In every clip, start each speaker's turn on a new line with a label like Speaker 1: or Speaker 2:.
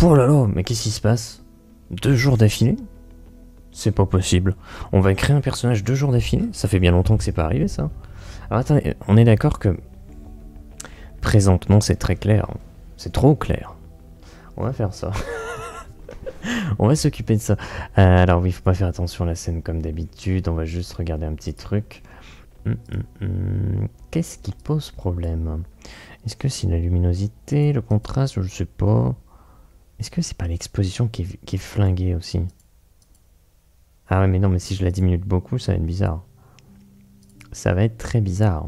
Speaker 1: Oh là là, mais qu'est-ce qui se passe? 2 jours d'affilée? C'est pas possible. On va créer un personnage 2 jours d'affilée? Ça fait bien longtemps que c'est pas arrivé, ça. Alors attendez, on est d'accord que... Présentement, c'est très clair. C'est trop clair. On va faire ça. On va s'occuper de ça. Alors oui, faut pas faire attention à la scène comme d'habitude. On va juste regarder un petit truc. Qu'est-ce qui pose problème? Est-ce que c'est la luminosité, le contraste? Je sais pas. Est-ce que c'est pas l'exposition qui est flinguée aussi? Ah ouais, mais non, mais si je la diminue beaucoup, ça va être bizarre. Ça va être très bizarre.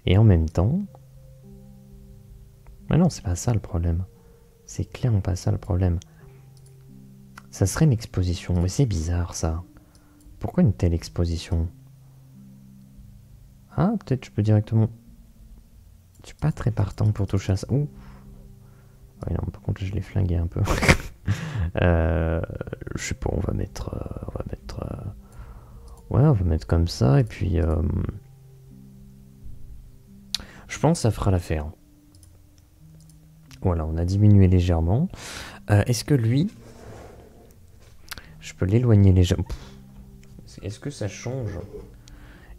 Speaker 1: Et en même temps... Mais non, c'est pas ça le problème. C'est clairement pas ça le problème. Ça serait une exposition, mais c'est bizarre ça. Pourquoi une telle exposition? Ah, peut-être je peux directement... Je suis pas très partant pour toucher à ça. Ouh. Ouais, non, par contre, je l'ai flingué un peu. Je sais pas, on va mettre... Ouais, on va mettre comme ça, et puis... Je pense que ça fera l'affaire. Voilà, on a diminué légèrement. Est-ce que lui... Je peux l'éloigner légèrement. Est-ce que ça change?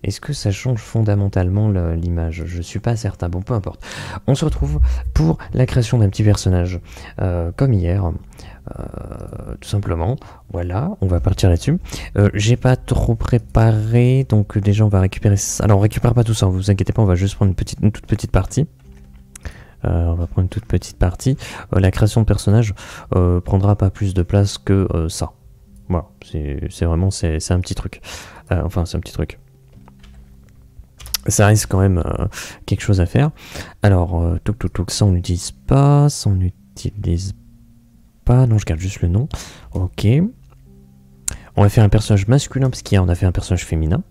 Speaker 1: Est-ce que ça change fondamentalement l'image? Je suis pas certain. Bon, peu importe. On se retrouve pour la création d'un petit personnage. Comme hier. Tout simplement. Voilà, on va partir là-dessus. J'ai pas trop préparé. Donc déjà, on va récupérer ça. Alors, on récupère pas tout ça. Vous inquiétez pas, on va juste prendre une toute petite partie. On va prendre une toute petite partie. La création de personnage prendra pas plus de place que ça. Voilà, c'est vraiment c'est un petit truc. Enfin, c'est un petit truc. Ça reste quand même quelque chose à faire. Alors, ça on n'utilise pas. Ça on n'utilise pas. Non, je garde juste le nom. Ok. On va faire un personnage masculin parce qu'hier on a fait un personnage féminin.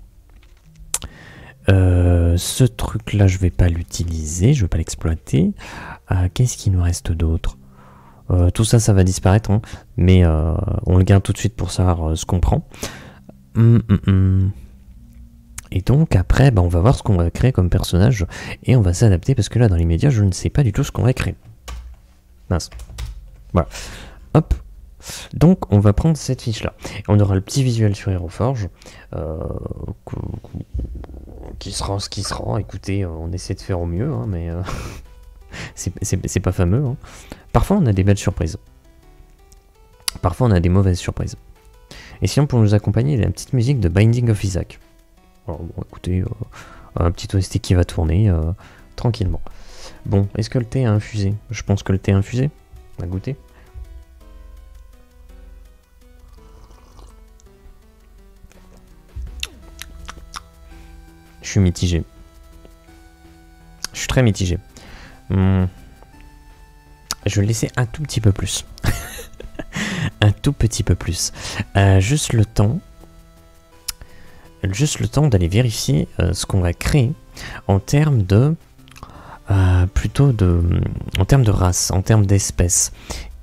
Speaker 1: Ce truc là je vais pas l'utiliser, je vais pas l'exploiter. Qu'est-ce qu'il nous reste d'autre? Tout ça ça va disparaître, hein, mais on le garde tout de suite pour savoir ce qu'on prend. Et donc après bah, on va voir ce qu'on va créer comme personnage et on va s'adapter parce que là dans l'immédiat je ne sais pas du tout ce qu'on va créer. Mince. Voilà. Hop. Donc on va prendre cette fiche là. On aura le petit visuel sur HeroForge qui sera ce qui sera. Écoutez, on essaie de faire au mieux, hein, mais c'est pas fameux. Hein. Parfois on a des belles surprises. Parfois on a des mauvaises surprises. Et sinon pour nous accompagner, il y a une petite musique de Binding of Isaac. Alors bon écoutez, un petit OST qui va tourner tranquillement. Bon, est-ce que le thé a infusé? Je pense que le thé a infusé. On va goûter. Je suis mitigé. Je suis très mitigé. Je vais le laisser un tout petit peu plus. Un tout petit peu plus. Juste le temps d'aller vérifier ce qu'on va créer en termes de... en termes de race, en termes d'espèce.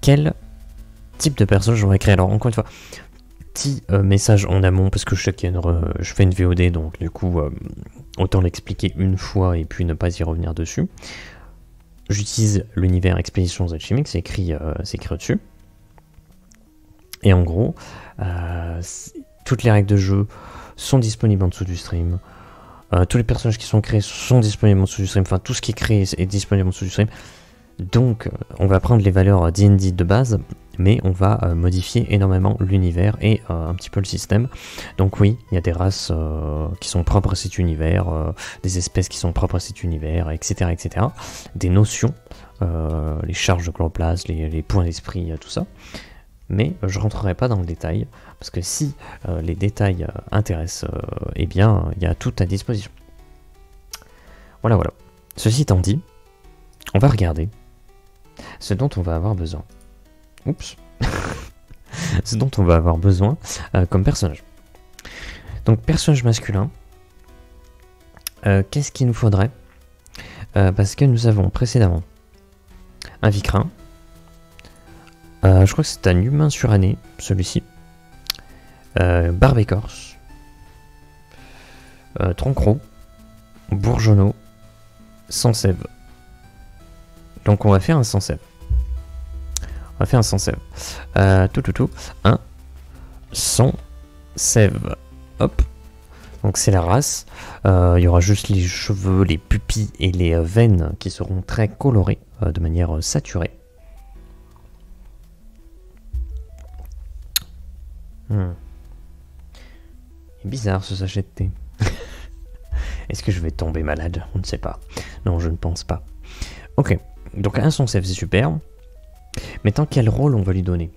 Speaker 1: Quel type de personnage on va créer? Alors encore une fois... Petit message en amont parce que je sais qu'il y a je fais une VOD donc du coup autant l'expliquer une fois et puis ne pas y revenir dessus. J'utilise l'univers Expeditions Alchemiques, c'est écrit au-dessus. Et en gros, toutes les règles de jeu sont disponibles en dessous du stream. Tous les personnages qui sont créés sont disponibles en dessous du stream. Enfin, tout ce qui est créé est disponible en dessous du stream. Donc, on va prendre les valeurs D&D de base, mais on va modifier énormément l'univers et un petit peu le système. Donc oui, il y a des races qui sont propres à cet univers, des espèces qui sont propres à cet univers, etc. etc. Des notions, les charges de chloroplasme, les points d'esprit, tout ça. Mais je rentrerai pas dans le détail, parce que si les détails intéressent, eh bien, il y a tout à disposition. Voilà, voilà. Ceci étant dit, on va regarder ce dont on va avoir besoin. Oups. Ce dont on va avoir besoin comme personnage. Donc, personnage masculin. Qu'est-ce qu'il nous faudrait? Parce que nous avons précédemment un Vicrin. Je crois que c'est un humain suranné, celui-ci. Barbe écorce. Tronc-croc. Bourgeonneau. Sans sève. Donc on va faire un sans sève. On va faire un sans sève. Un sans sève. Hop. Donc c'est la race. Il y aura juste les cheveux, les pupilles et les veines qui seront très colorées de manière saturée. C'est bizarre ce sachet de thé. Est-ce que je vais tomber malade? On ne sait pas. Non, je ne pense pas. Ok, donc un son sève, c'est super. Maintenant, quel rôle on va lui donner?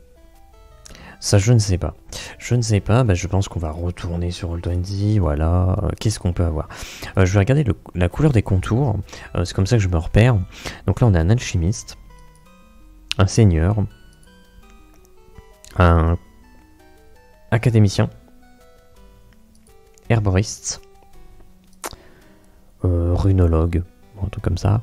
Speaker 1: Ça, je ne sais pas. Je ne sais pas, bah, je pense qu'on va retourner sur Roll20, voilà. Qu'est-ce qu'on peut avoir? Je vais regarder la couleur des contours. C'est comme ça que je me repère. Donc là, on a un alchimiste, un seigneur, un académicien, herboriste, runologue, un truc comme ça.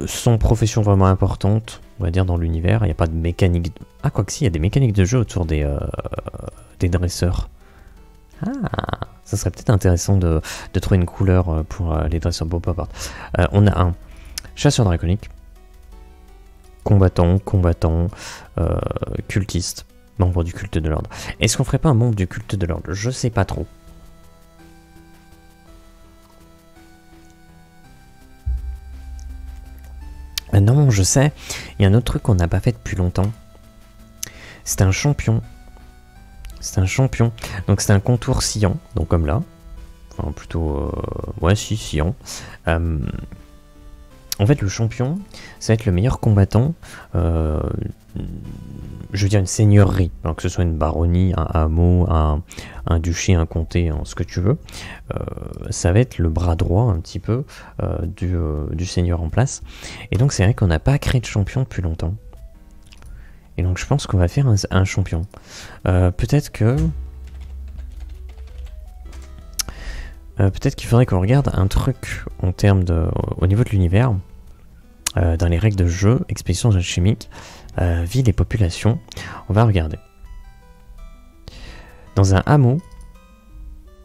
Speaker 1: Sans profession vraiment importante, on va dire, dans l'univers. Il n'y a pas de mécanique... Ah, quoi que si, il y a des mécaniques de jeu autour des dresseurs. Ah, ça serait peut-être intéressant de trouver une couleur pour les dresseurs. Bon, peu importe. On a un chasseur draconique, combattant, cultiste, membre du culte de l'ordre. Est-ce qu'on ferait pas un membre du culte de l'ordre? Je sais pas trop. Non, je sais. Il y a un autre truc qu'on n'a pas fait depuis longtemps. C'est un champion. C'est un champion. Donc c'est un contour sciant, donc comme là. Enfin plutôt... ouais, si, sciant. En fait, le champion, ça va être le meilleur combattant. Je veux dire une seigneurie. Alors que ce soit une baronnie, un hameau, un duché, un comté, ce que tu veux. Ça va être le bras droit un petit peu du seigneur en place. Et donc c'est vrai qu'on n'a pas créé de champion depuis longtemps. Et donc je pense qu'on va faire un champion. Peut-être que... peut-être qu'il faudrait qu'on regarde un truc en termes de... au niveau de l'univers. Dans les règles de jeu, expéditions alchimiques, ville et population. On va regarder. Dans un hameau,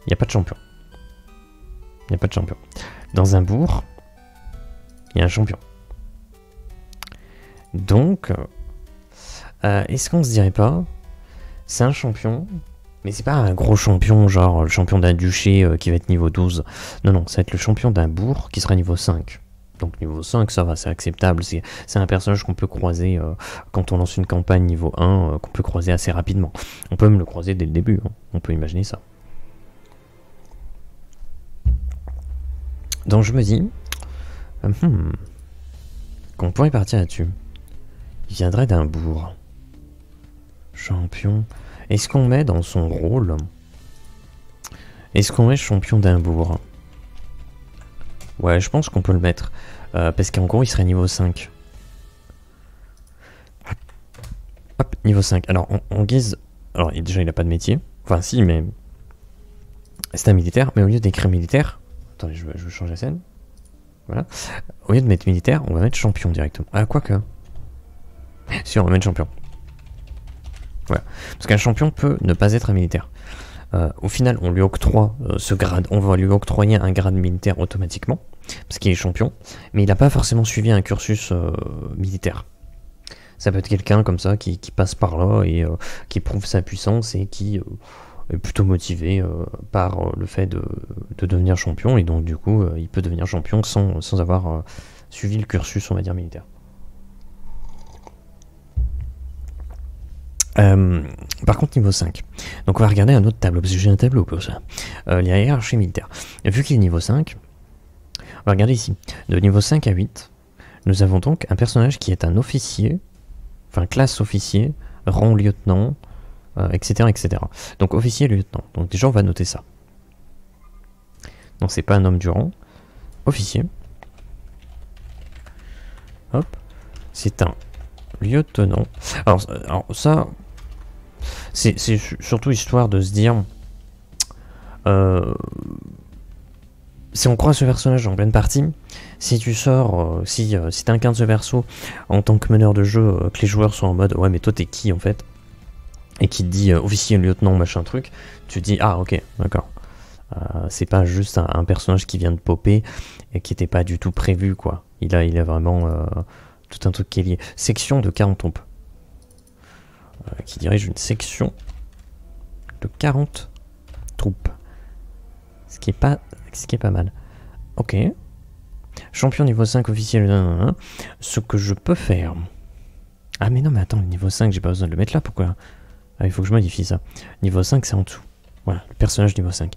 Speaker 1: il n'y a pas de champion. Il n'y a pas de champion. Dans un bourg, il y a un champion. Donc, est-ce qu'on se dirait pas, c'est un champion, mais c'est pas un gros champion, genre le champion d'un duché qui va être niveau 12. Non, non, ça va être le champion d'un bourg qui sera niveau 5. Donc niveau 5, ça va, c'est acceptable. C'est un personnage qu'on peut croiser quand on lance une campagne niveau 1, qu'on peut croiser assez rapidement. On peut même le croiser dès le début, hein. On peut imaginer ça. Donc je me dis qu'on pourrait partir là-dessus. Il viendrait d'un bourg. Champion. Est-ce qu'on met dans son rôle? Est-ce qu'on met champion d'un bourg? Ouais, je pense qu'on peut le mettre. Parce qu'en gros, il serait niveau 5. Hop, niveau 5. Alors, en guise... Alors, déjà, il n'a pas de métier. Enfin, si, mais... C'est un militaire. Mais au lieu d'écrire militaire... Attendez, je vais changer la scène. Voilà. Au lieu de mettre militaire, on va mettre champion directement. Ah, quoique... Si, on va mettre champion. Voilà. Parce qu'un champion peut ne pas être un militaire. Au final, on lui octroie ce grade, on va lui octroyer un grade militaire automatiquement, parce qu'il est champion, mais il n'a pas forcément suivi un cursus militaire. Ça peut être quelqu'un comme ça qui passe par là et qui prouve sa puissance et qui est plutôt motivé par le fait de devenir champion, et donc du coup, il peut devenir champion sans avoir suivi le cursus, on va dire, militaire. Par contre niveau 5, donc on va regarder un autre tableau, parce que j'ai un tableau pour ça, la hiérarchie militaire. Vu qu'il est niveau 5, on va regarder ici, de niveau 5 à 8, nous avons donc un personnage qui est un officier, enfin classe officier, rang lieutenant, etc., etc. Donc officier lieutenant, donc déjà on va noter ça. Donc c'est pas un homme du rang, officier, hop, c'est un lieutenant. Alors ça, c'est surtout histoire de se dire, si on croise ce personnage en pleine partie, si tu sors, si t'incarnes ce perso en tant que meneur de jeu, que les joueurs sont en mode ouais mais toi t'es qui en fait, et qui te dit officier, lieutenant, machin truc, tu te dis ah ok d'accord, c'est pas juste un personnage qui vient de popper et qui était pas du tout prévu quoi. Il a vraiment tout un truc qui est lié. Section de 40 troupes. Qui dirige une section de 40 troupes. Ce qui est pas mal. Ok. Champion niveau 5 officiel. Ce que je peux faire. Ah mais non mais attends, le niveau 5 j'ai pas besoin de le mettre là, pourquoi? Ah, il faut que je modifie ça. Niveau 5 c'est en dessous. Voilà, le personnage niveau 5.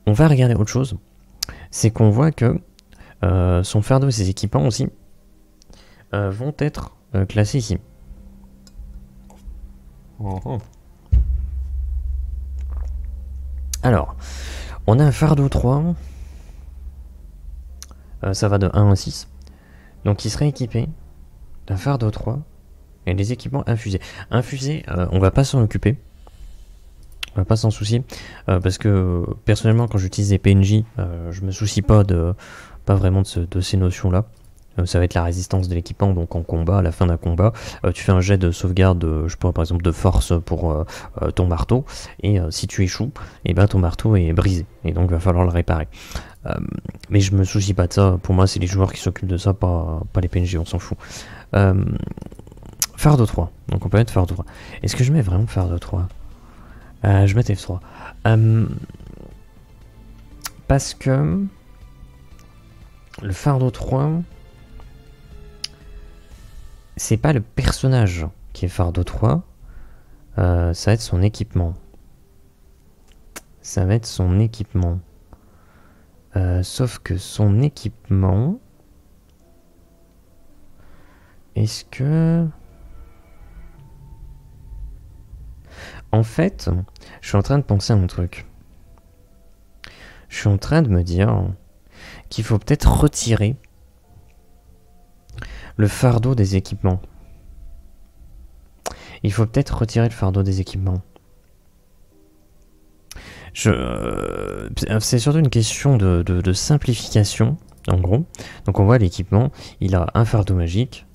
Speaker 1: On va regarder autre chose. C'est qu'on voit que son fardeau et ses équipements aussi vont être classés ici. Alors, on a un fardeau 3. Ça va de 1 à 6. Donc il serait équipé d'un fardeau 3 et des équipements infusés. Infusés, on va pas s'en occuper. On va pas s'en soucier. Parce que personnellement, quand j'utilise les PNJ, je me soucie pas vraiment de ces notions-là. Ça va être la résistance de l'équipement, donc en combat, à la fin d'un combat, tu fais un jet de sauvegarde, je pourrais par exemple de force pour ton marteau, et si tu échoues, et ben ton marteau est brisé, et donc il va falloir le réparer. Mais je me soucie pas de ça, pour moi c'est les joueurs qui s'occupent de ça, pas les PNJ, on s'en fout. Fardeau 3, donc on peut mettre fardeau 3. Est-ce que je mets vraiment fardeau 3 je mets F3. Parce que le fardeau 3... c'est pas le personnage qui est fardeau 3, ça va être son équipement. Ça va être son équipement. Sauf que son équipement... Est-ce que... En fait, je suis en train de penser à un truc. Je suis en train de me dire qu'il faut peut-être retirer le fardeau des équipements. Il faut peut-être retirer le fardeau des équipements. C'est surtout une question de simplification, en gros. Donc on voit l'équipement, il a un fardeau magique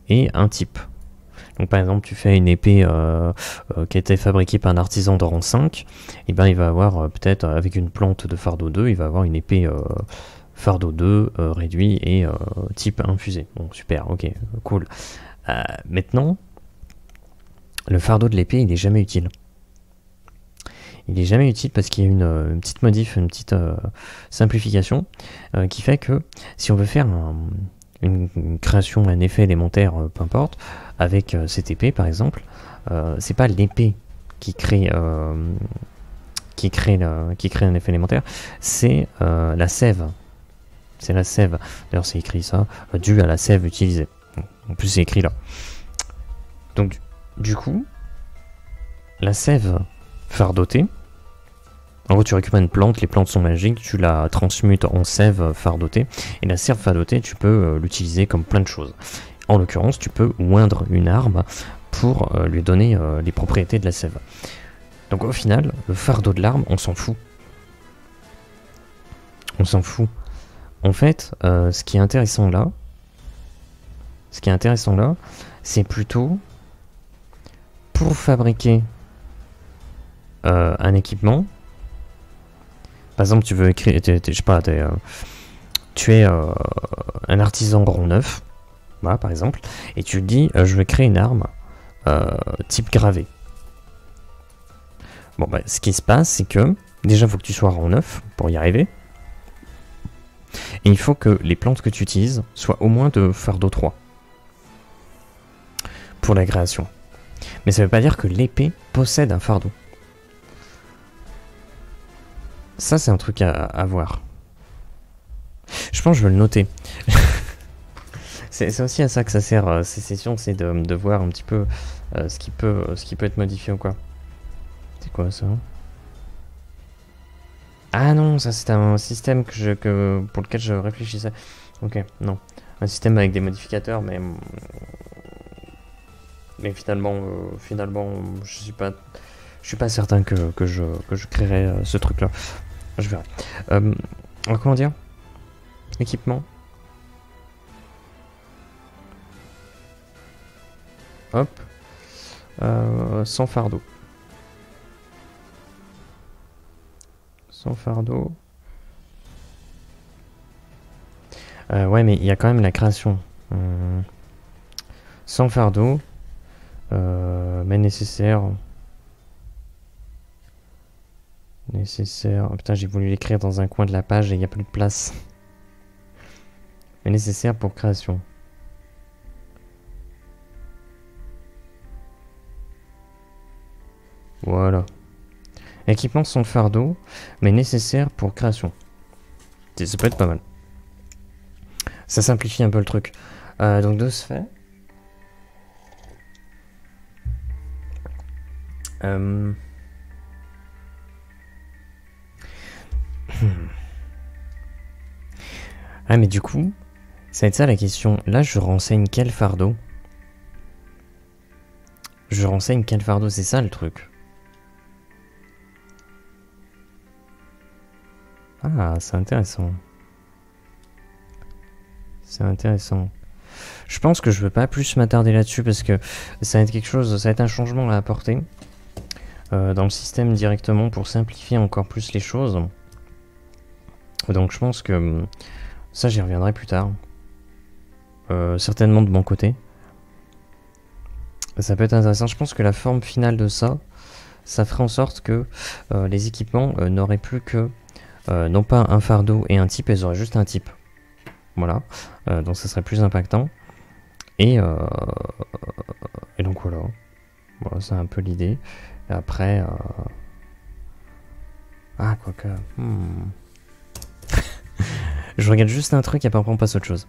Speaker 1: et un type. Donc par exemple, tu fais une épée qui a été fabriquée par un artisan de rang 5, et ben il va avoir peut-être avec une plante de fardeau 2, il va avoir une épée fardeau 2 réduit et type infusé. Bon, super, ok, cool. Maintenant, le fardeau de l'épée, il n'est jamais utile. Il n'est jamais utile parce qu'il y a une petite modif, une petite simplification qui fait que si on veut faire une création, un effet élémentaire, peu importe, avec cette épée par exemple, c'est pas l'épée qui crée un effet élémentaire, c'est la sève. C'est la sève. D'ailleurs, c'est écrit ça, dû à la sève utilisée. En plus, c'est écrit là. Donc, du coup, la sève fardotée, en gros, tu récupères une plante, les plantes sont magiques, tu la transmutes en sève fardotée, et la sève fardotée, tu peux l'utiliser comme plein de choses. En l'occurrence, tu peux oindre une arme pour lui donner les propriétés de la sève. Donc, au final, le fardeau de l'arme, on s'en fout. On s'en fout. En fait, ce qui est intéressant là, c'est plutôt pour fabriquer un équipement. Par exemple, tu veux écrire, je sais pas, tu es un artisan rang 9, voilà, par exemple, et tu dis, je veux créer une arme type gravé. Bon, bah, ce qui se passe, c'est que déjà, il faut que tu sois rang 9 pour y arriver. Et il faut que les plantes que tu utilises soient au moins de fardeau 3 pour la création. Mais ça veut pas dire que l'épée possède un fardeau. Ça, c'est un truc à voir. Je pense que je vais le noter. C'est aussi à ça que ça sert ces sessions, c'est de voir un petit peu ce qui peut être modifié ou quoi. C'est quoi ça? Ah non, ça c'est un système pour lequel je réfléchissais. Ok, non. Un système avec des modificateurs, mais finalement, je suis pas certain que je créerai ce truc-là. Je verrai. Comment dire? Équipement. Hop. Sans fardeau. Sans fardeau. Ouais, mais il y a quand même la création. Sans fardeau, mais nécessaire. Nécessaire. Oh, putain, j'ai voulu l'écrire dans un coin de la page et il n'y a plus de place. Mais nécessaire pour création. Voilà. Équipement sans fardeau, mais nécessaire pour création. Ça peut être pas mal. Ça simplifie un peu le truc. Donc de ce fait... Ah mais du coup, ça va être ça la question. Là je renseigne quel fardeau? Je renseigne quel fardeau, c'est ça le truc. Ah, c'est intéressant. C'est intéressant. Je pense que je veux pas plus m'attarder là-dessus parce que ça va être quelque chose, ça va être un changement à apporter dans le système directement pour simplifier encore plus les choses. Donc je pense que ça j'y reviendrai plus tard. Certainement de mon côté. Ça peut être intéressant. Je pense que la forme finale de ça, ça ferait en sorte que les équipements n'auraient plus que non pas un fardeau et un type, ils auraient juste un type. Voilà. Donc ça serait plus impactant. Et donc voilà. Voilà, c'est un peu l'idée. Et après... Ah, quoique... Je regarde juste un truc et après on passe à autre chose.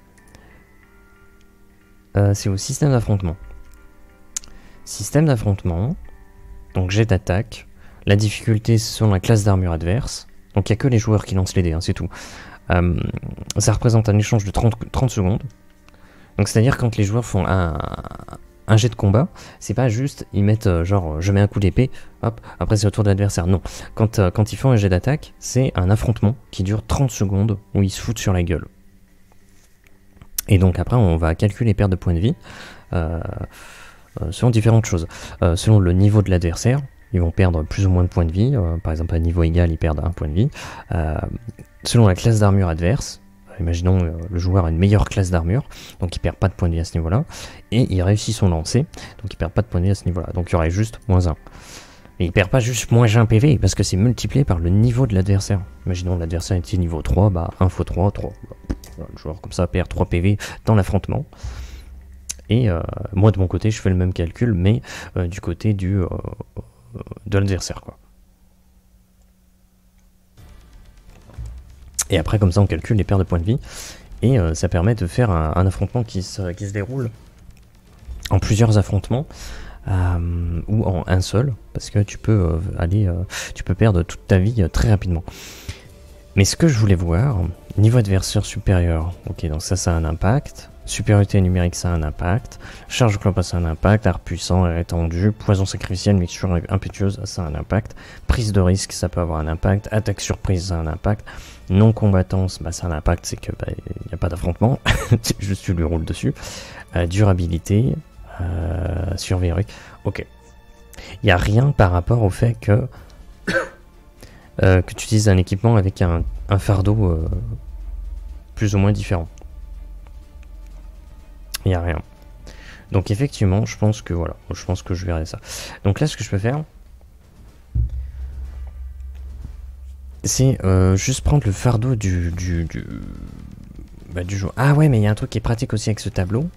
Speaker 1: C'est au système d'affrontement. Système d'affrontement. Donc jet d'attaque. La difficulté c'est selon la classe d'armure adverse. Donc il n'y a que les joueurs qui lancent les dés, hein, c'est tout. Ça représente un échange de 30 secondes. Donc c'est-à-dire quand les joueurs font un jet de combat, c'est pas juste ils mettent genre je mets un coup d'épée, hop, après c'est au tour de l'adversaire. Non, quand ils font un jet d'attaque, c'est un affrontement qui dure 30 secondes où ils se foutent sur la gueule. Et donc après on va calculer les pertes de points de vie selon différentes choses. Selon le niveau de l'adversaire, ils vont perdre plus ou moins de points de vie. Par exemple à niveau égal ils perdent un point de vie. Selon la classe d'armure adverse, imaginons le joueur a une meilleure classe d'armure, donc il perd pas de points de vie à ce niveau-là, et il réussit son lancer, donc il perd pas de points de vie à ce niveau-là, donc il y aurait juste moins 1. Et il perd pas juste moins 1 PV, parce que c'est multiplié par le niveau de l'adversaire. Imaginons l'adversaire était niveau 3, bah 1 x 3, 3. Voilà, le joueur comme ça perd 3 PV dans l'affrontement. Et moi de mon côté je fais le même calcul, mais du côté de l'adversaire quoi. Et après, comme ça, on calcule les pertes de points de vie. Et ça permet de faire un affrontement qui se déroule en plusieurs affrontements. Ou en un seul. Parce que tu peux tu peux perdre toute ta vie très rapidement. Mais ce que je voulais voir, niveau adversaire supérieur. Ok, donc ça a un impact. Supériorité numérique, ça a un impact. Charge clope, ça a un impact. Art puissant, air étendu. Poison sacrificiel, mixture impétueuse, ça a un impact. Prise de risque, ça peut avoir un impact. Attaque surprise, ça a un impact. Non-combattance, bah, ça a un impact, c'est que il n'y a pas d'affrontement. C'est juste tu lui roules dessus. Durabilité, survie héroïque. Ok. Il n'y a rien par rapport au fait que tu utilises un équipement avec un fardeau plus ou moins différent. Il n'y a rien. Donc effectivement, je pense que voilà, je pense que je verrai ça. Donc là, ce que je peux faire, c'est juste prendre le fardeau du joueur. Ah ouais, mais il y a un truc qui est pratique aussi avec ce tableau.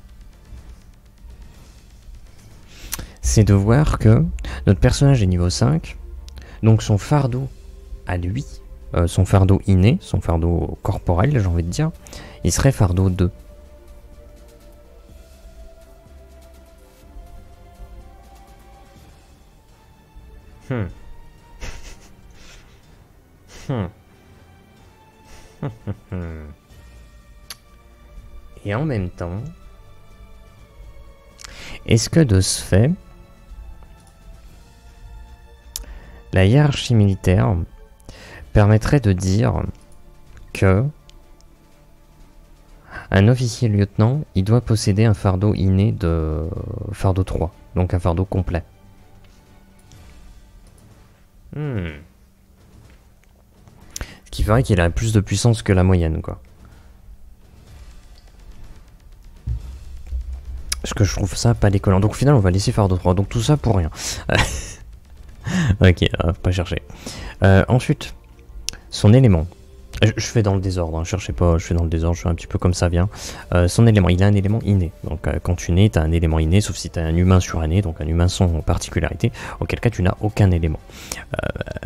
Speaker 1: C'est de voir que notre personnage est niveau 5, donc son fardeau à lui, son fardeau inné, son fardeau corporel, j'ai envie de dire, il serait fardeau 2. Et en même temps, est-ce que de ce fait, la hiérarchie militaire permettrait de dire que un officier lieutenant, il doit posséder un fardeau inné de fardeau 3, donc un fardeau complet. Ce qui ferait qu'il a plus de puissance que la moyenne, quoi. Parce que je trouve ça pas décollant. Donc au final, on va laisser Fardeau 3. Donc tout ça pour rien. Ok, pas chercher. Ensuite, son élément. Je fais dans le désordre, hein, cherchez pas, je fais dans le désordre, je fais un petit peu comme ça vient. Son élément, il a un élément inné. Donc quand tu nais, tu as un élément inné, sauf si tu as un humain suranné, donc un humain sans particularité, auquel cas tu n'as aucun élément.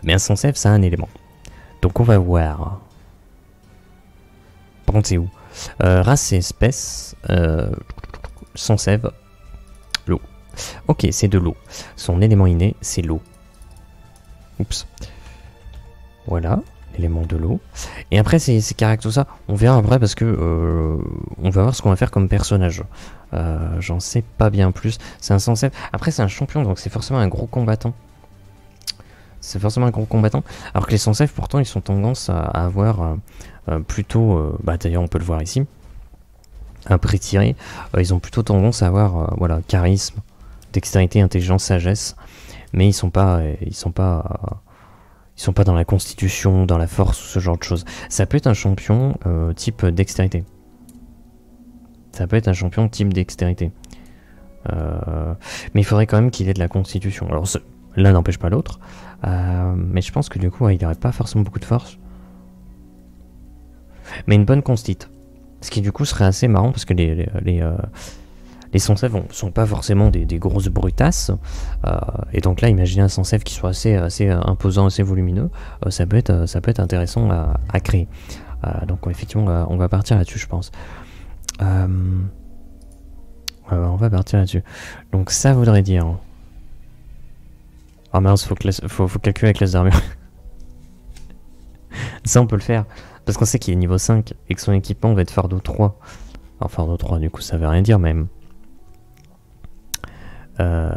Speaker 1: Mais un sans sève, ça a un élément. Donc on va voir. Par contre, c'est où? Race et espèce. Sans sève. L'eau. Ok, c'est de l'eau. Son élément inné, c'est l'eau. Oups. Voilà. L'élément de l'eau. Et après, c'est caractère tout ça. On verra après parce que on va voir ce qu'on va faire comme personnage. J'en sais pas bien plus. C'est un sans sève. Après, c'est un champion, donc c'est forcément un gros combattant. C'est forcément un gros combattant. Alors que les sans sève, pourtant, ils ont tendance à avoir plutôt. Bah, d'ailleurs, on peut le voir ici. Un prix tiré. Ils ont plutôt tendance à avoir voilà, charisme, dextérité, intelligence, sagesse. Mais ils sont pas. Ils sont pas dans la constitution, dans la force ou ce genre de choses. Ça peut être un champion type dextérité. Ça peut être un champion type dextérité. Mais il faudrait quand même qu'il ait de la constitution. Alors l'un n'empêche pas l'autre. Mais je pense que du coup, il n'aurait pas forcément beaucoup de force. Mais une bonne constite. Ce qui du coup serait assez marrant parce que les sans-sèves sont pas forcément des grosses brutasses. Et donc là, imaginez un sans-sève qui soit assez imposant, assez volumineux. Ça peut être intéressant à créer. Donc effectivement, on va partir là-dessus, je pense. On va partir là-dessus. Donc ça voudrait dire... Ah mince, faut calculer la classe d'armure. Ça, on peut le faire. Parce qu'on sait qu'il est niveau 5 et que son équipement va être fardeau 3. Alors fardeau 3, du coup, ça veut rien dire même. Il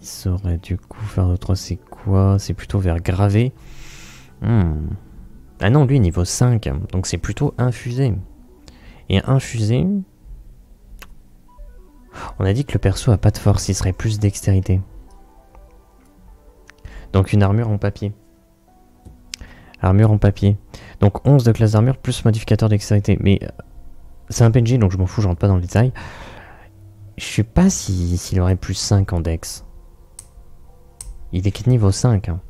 Speaker 1: serait du coup fardeau 3, c'est quoi? C'est plutôt vers gravé. Ah non, lui, niveau 5. Donc c'est plutôt infusé. Et infusé... On a dit que le perso a pas de force, il serait plus dextérité. Donc une armure en papier. Armure en papier. Donc 11 de classe d'armure plus modificateur dextérité. Mais c'est un PNJ donc je m'en fous, je rentre pas dans le détail. Je sais pas s'il aurait plus 5 en dex. Il est que niveau 5. Hein.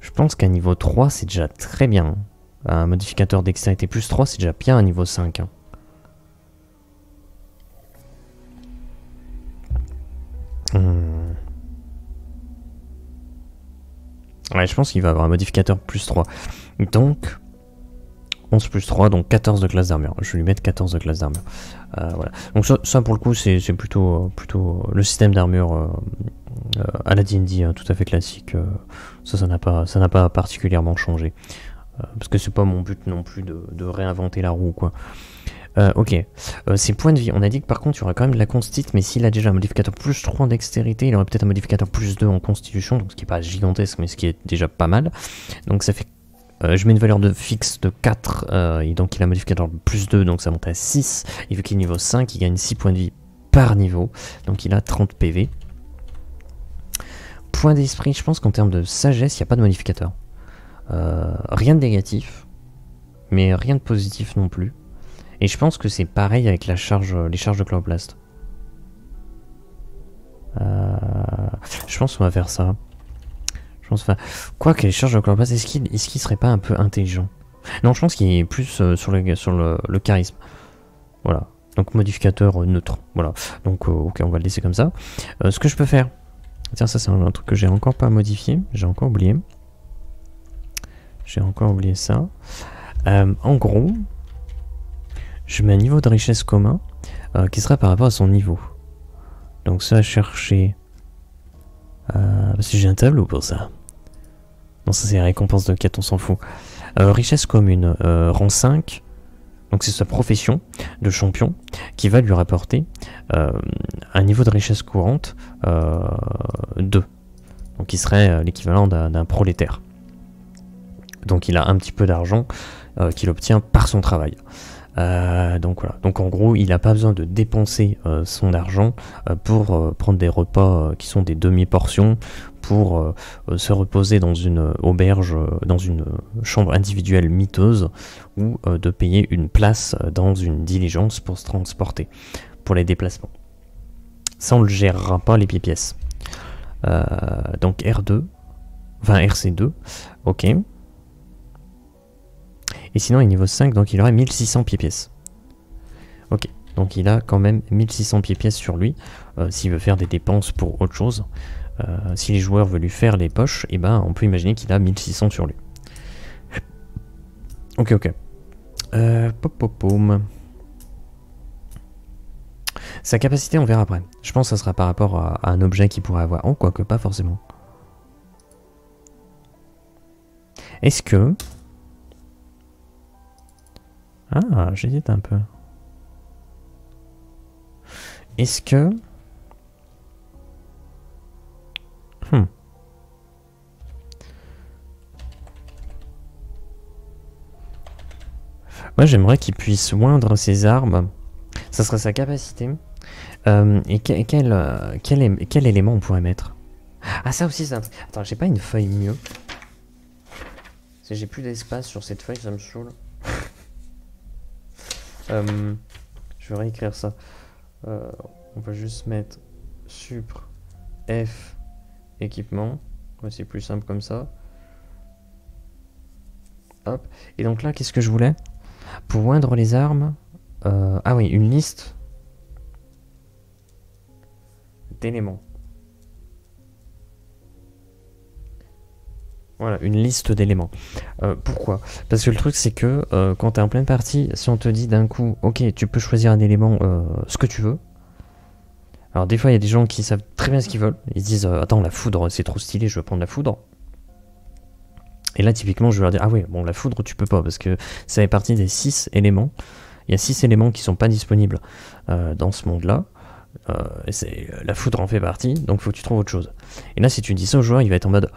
Speaker 1: Je pense qu'à niveau 3 c'est déjà très bien. Un modificateur dextérité plus 3 c'est déjà bien à niveau 5. Hein. Ouais, je pense qu'il va avoir un modificateur plus 3. Donc, 11 plus 3, donc 14 de classe d'armure. Je vais lui mettre 14 de classe d'armure. Voilà. Donc ça pour le coup, c'est plutôt le système d'armure à la D&D, hein, tout à fait classique. Ça n'a pas particulièrement changé. Parce que c'est pas mon but non plus de réinventer la roue, quoi. Ok, ses points de vie, on a dit que par contre il y aurait quand même de la constite, mais s'il a déjà un modificateur plus 3 en dextérité, il aurait peut-être un modificateur plus 2 en constitution, donc ce qui n'est pas gigantesque, mais ce qui est déjà pas mal. Donc ça fait, je mets une valeur de fixe de 4, et donc il a un modificateur plus 2, donc ça monte à 6, et vu qu'il est niveau 5, il gagne 6 points de vie par niveau, donc il a 30 PV. Point d'esprit, je pense qu'en termes de sagesse, il n'y a pas de modificateur. Rien de négatif, mais rien de positif non plus. Et je pense que c'est pareil avec les charges de Chloroplast. Je pense qu'on va faire ça. Je pense quoi que les charges de Chloroplast, est-ce qu'il serait pas un peu intelligent? Non, je pense qu'il est plus sur le charisme. Voilà. Donc modificateur neutre. Voilà. Donc ok, on va le laisser comme ça. Ce que je peux faire... Tiens, ça c'est un truc que j'ai encore pas modifié. J'ai encore oublié. J'ai encore oublié ça. En gros... Je mets un niveau de richesse commun qui sera par rapport à son niveau. Donc ça à chercher... si j'ai un tableau pour ça. Non, ça c'est récompense de quête, on s'en fout. Richesse commune, rang 5. Donc c'est sa profession de champion qui va lui rapporter un niveau de richesse courante 2. Donc il serait l'équivalent d'un prolétaire. Donc il a un petit peu d'argent qu'il obtient par son travail. Donc voilà. Donc en gros, il n'a pas besoin de dépenser son argent pour prendre des repas qui sont des demi-portions, pour se reposer dans une auberge, dans une chambre individuelle miteuse, ou de payer une place dans une diligence pour se transporter, pour les déplacements. Ça, on ne le gérera pas, les pièces. Donc R2, enfin RC2, ok. Et sinon, il est niveau 5, donc il aurait 1600 pièces. Ok, donc il a quand même 1600 pièces sur lui, s'il veut faire des dépenses pour autre chose. Si les joueurs veulent lui faire les poches, et ben on peut imaginer qu'il a 1600 sur lui. Ok, ok. Pop. Sa capacité, on verra après. Je pense que ça sera par rapport à un objet qu'il pourrait avoir. Oh, quoique pas forcément. Est-ce que... Ah, j'hésite un peu. Est-ce que... Moi, j'aimerais qu'il puisse oindre ses armes. Ça serait sa capacité. Et quel élément on pourrait mettre? Ah, ça aussi, c'est un... Attends, j'ai pas une feuille mieux. Si j'ai plus d'espace sur cette feuille, ça me saoule. Je vais réécrire ça. On va juste mettre supr F équipement. Ouais, c'est plus simple comme ça. Hop. Et donc là, qu'est-ce que je voulais? Pour oindre les armes. Ah oui, une liste d'éléments. Voilà, une liste d'éléments. Pourquoi? Parce que le truc, c'est que quand tu es en pleine partie, si on te dit d'un coup, ok, tu peux choisir un élément, ce que tu veux. Alors des fois, il y a des gens qui savent très bien ce qu'ils veulent. Ils se disent, attends, la foudre, c'est trop stylé, je veux prendre la foudre. Et là, typiquement, je vais leur dire, ah ouais, bon, la foudre, tu peux pas, parce que ça fait partie des 6 éléments. Il y a 6 éléments qui sont pas disponibles dans ce monde-là. La foudre en fait partie, donc faut que tu trouves autre chose. Et là, si tu dis ça au joueur, il va être en mode...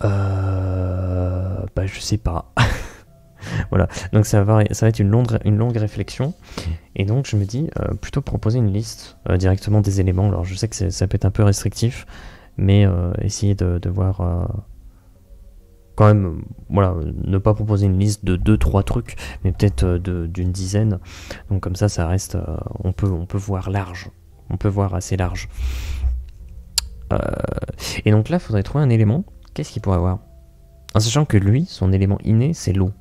Speaker 1: bah je sais pas. Voilà, donc ça va être une longue réflexion. Et donc je me dis, plutôt proposer une liste directement des éléments. Alors je sais que ça peut être un peu restrictif, mais essayer de voir... quand même, voilà, ne pas proposer une liste de 2-3 trucs, mais peut-être d'une dizaine. Donc comme ça reste... on peut voir large. On peut voir assez large. Et donc là, il faudrait trouver un élément. Qu'est-ce qu'il pourrait avoir? En sachant que lui, son élément inné, c'est l'eau.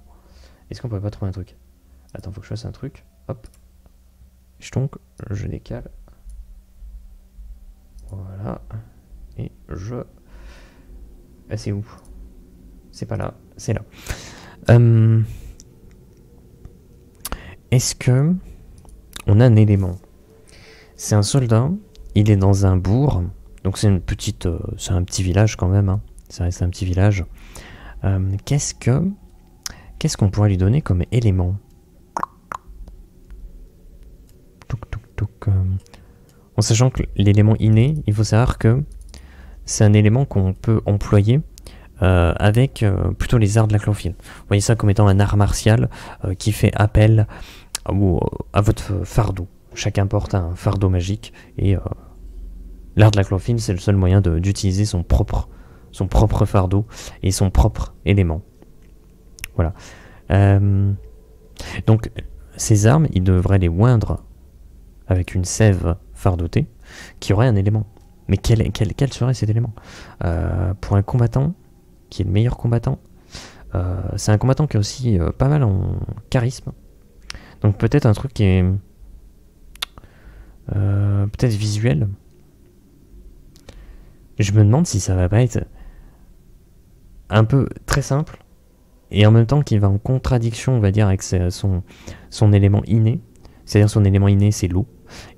Speaker 1: Est-ce qu'on pourrait pas trouver un truc? Attends, faut que je fasse un truc. Hop. Donc, je décale. Voilà. Et je... Ah, c'est où? C'est pas là, c'est là. Est-ce que... on a un élément? C'est un soldat. Il est dans un bourg. Donc c'est une petite... c'est un petit village quand même, hein. Ça reste un petit village. Qu'est-ce qu'on pourrait lui donner comme élément? En sachant que l'élément inné, il faut savoir que c'est un élément qu'on peut employer avec plutôt les arts de la chlorophylle. Vous voyez ça comme étant un art martial qui fait appel à votre fardeau. Chacun porte un fardeau magique et l'art de la chlorophylle, c'est le seul moyen d'utiliser son propre fardeau et son propre élément. Voilà. Donc, ces armes, il devrait les oindre avec une sève fardeautée qui aurait un élément. Mais quel serait cet élément? Pour un combattant, qui est le meilleur combattant, c'est un combattant qui est aussi pas mal en charisme. Donc peut-être un truc qui est peut-être visuel. Je me demande si ça va pas être un peu très simple et en même temps qui va en contradiction, on va dire, avec son élément inné. C'est-à-dire son élément inné, c'est l'eau.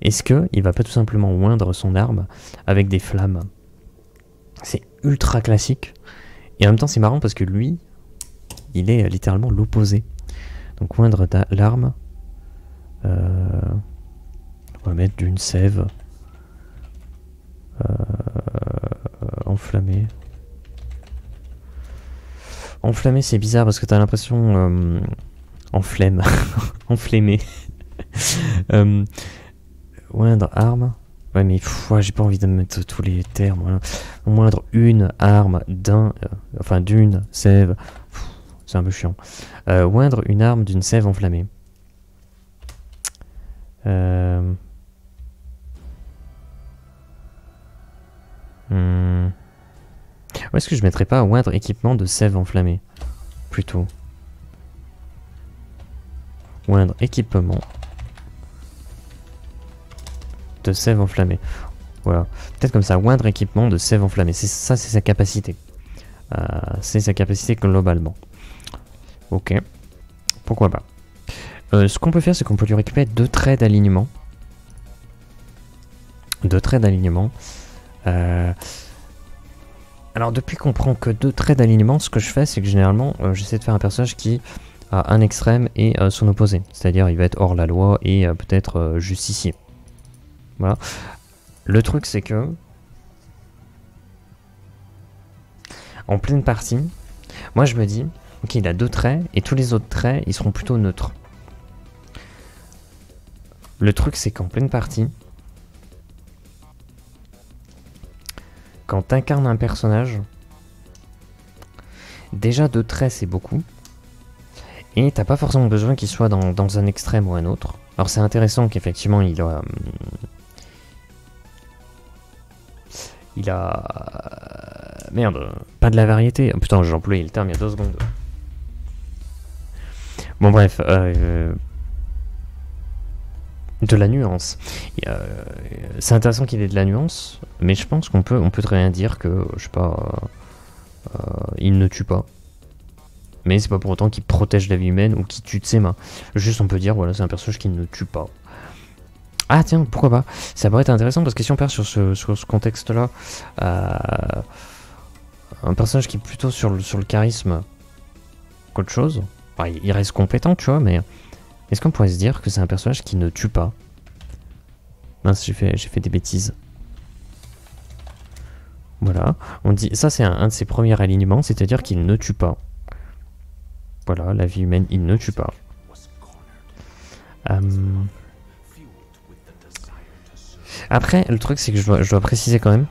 Speaker 1: Est-ce qu'il va pas tout simplement oindre son arme avec des flammes? C'est ultra classique. Et en même temps, c'est marrant parce que lui, il est littéralement l'opposé. Donc oindre l'arme. On va mettre d'une sève. Enflammé. Enflammé, c'est bizarre parce que t'as l'impression... En flemme. Enflammé. Moindre arme. Ouais, mais ouais, j'ai pas envie de mettre tous les termes. Voilà. Moindre une arme d'un. Enfin, d'une sève. C'est un peu chiant. Moindre une arme d'une sève enflammée. Où est-ce que je mettrais pas moindre équipement de sève enflammée? Plutôt. Moindre équipement de sève enflammée. Voilà. Peut-être comme ça, moindre équipement de sève enflammée. Ça, c'est sa capacité. C'est sa capacité globalement. Ok. Pourquoi pas. Ce qu'on peut faire, c'est qu'on peut lui récupérer 2 traits d'alignement. 2 traits d'alignement. Alors, depuis qu'on prend que 2 traits d'alignement, ce que je fais, c'est que généralement, j'essaie de faire un personnage qui a un extrême et son opposé. C'est-à-dire, il va être hors la loi et peut-être justicier. Voilà. Le truc, c'est que en pleine partie, moi je me dis, ok, il a 2 traits et tous les autres traits, ils seront plutôt neutres. Le truc, c'est qu'en pleine partie, quand t'incarnes un personnage, déjà 2 traits, c'est beaucoup. Et t'as pas forcément besoin qu'il soit dans un extrême ou un autre. Alors c'est intéressant qu'effectivement il a merde, pas de la variété. Oh, putain, j'ai employé le terme il y a 2 secondes. Bon bref, de la nuance. C'est intéressant qu'il ait de la nuance, mais je pense qu'on peut très bien dire que, je sais pas, il ne tue pas. Mais c'est pas pour autant qu'il protège la vie humaine ou qu'il tue de ses mains. Juste on peut dire, voilà, c'est un personnage qui ne tue pas. Ah tiens, pourquoi pas. Ça pourrait être intéressant parce que si on perd sur ce contexte-là, un personnage qui est plutôt sur le charisme qu'autre chose, enfin, il reste compétent, tu vois, mais est-ce qu'on pourrait se dire que c'est un personnage qui ne tue pas? Mince, j'ai fait des bêtises. Voilà, on dit, ça c'est un de ses premiers alignements, c'est-à-dire qu'il ne tue pas. Voilà, la vie humaine, il ne tue pas. Après, le truc, c'est que je dois préciser quand même.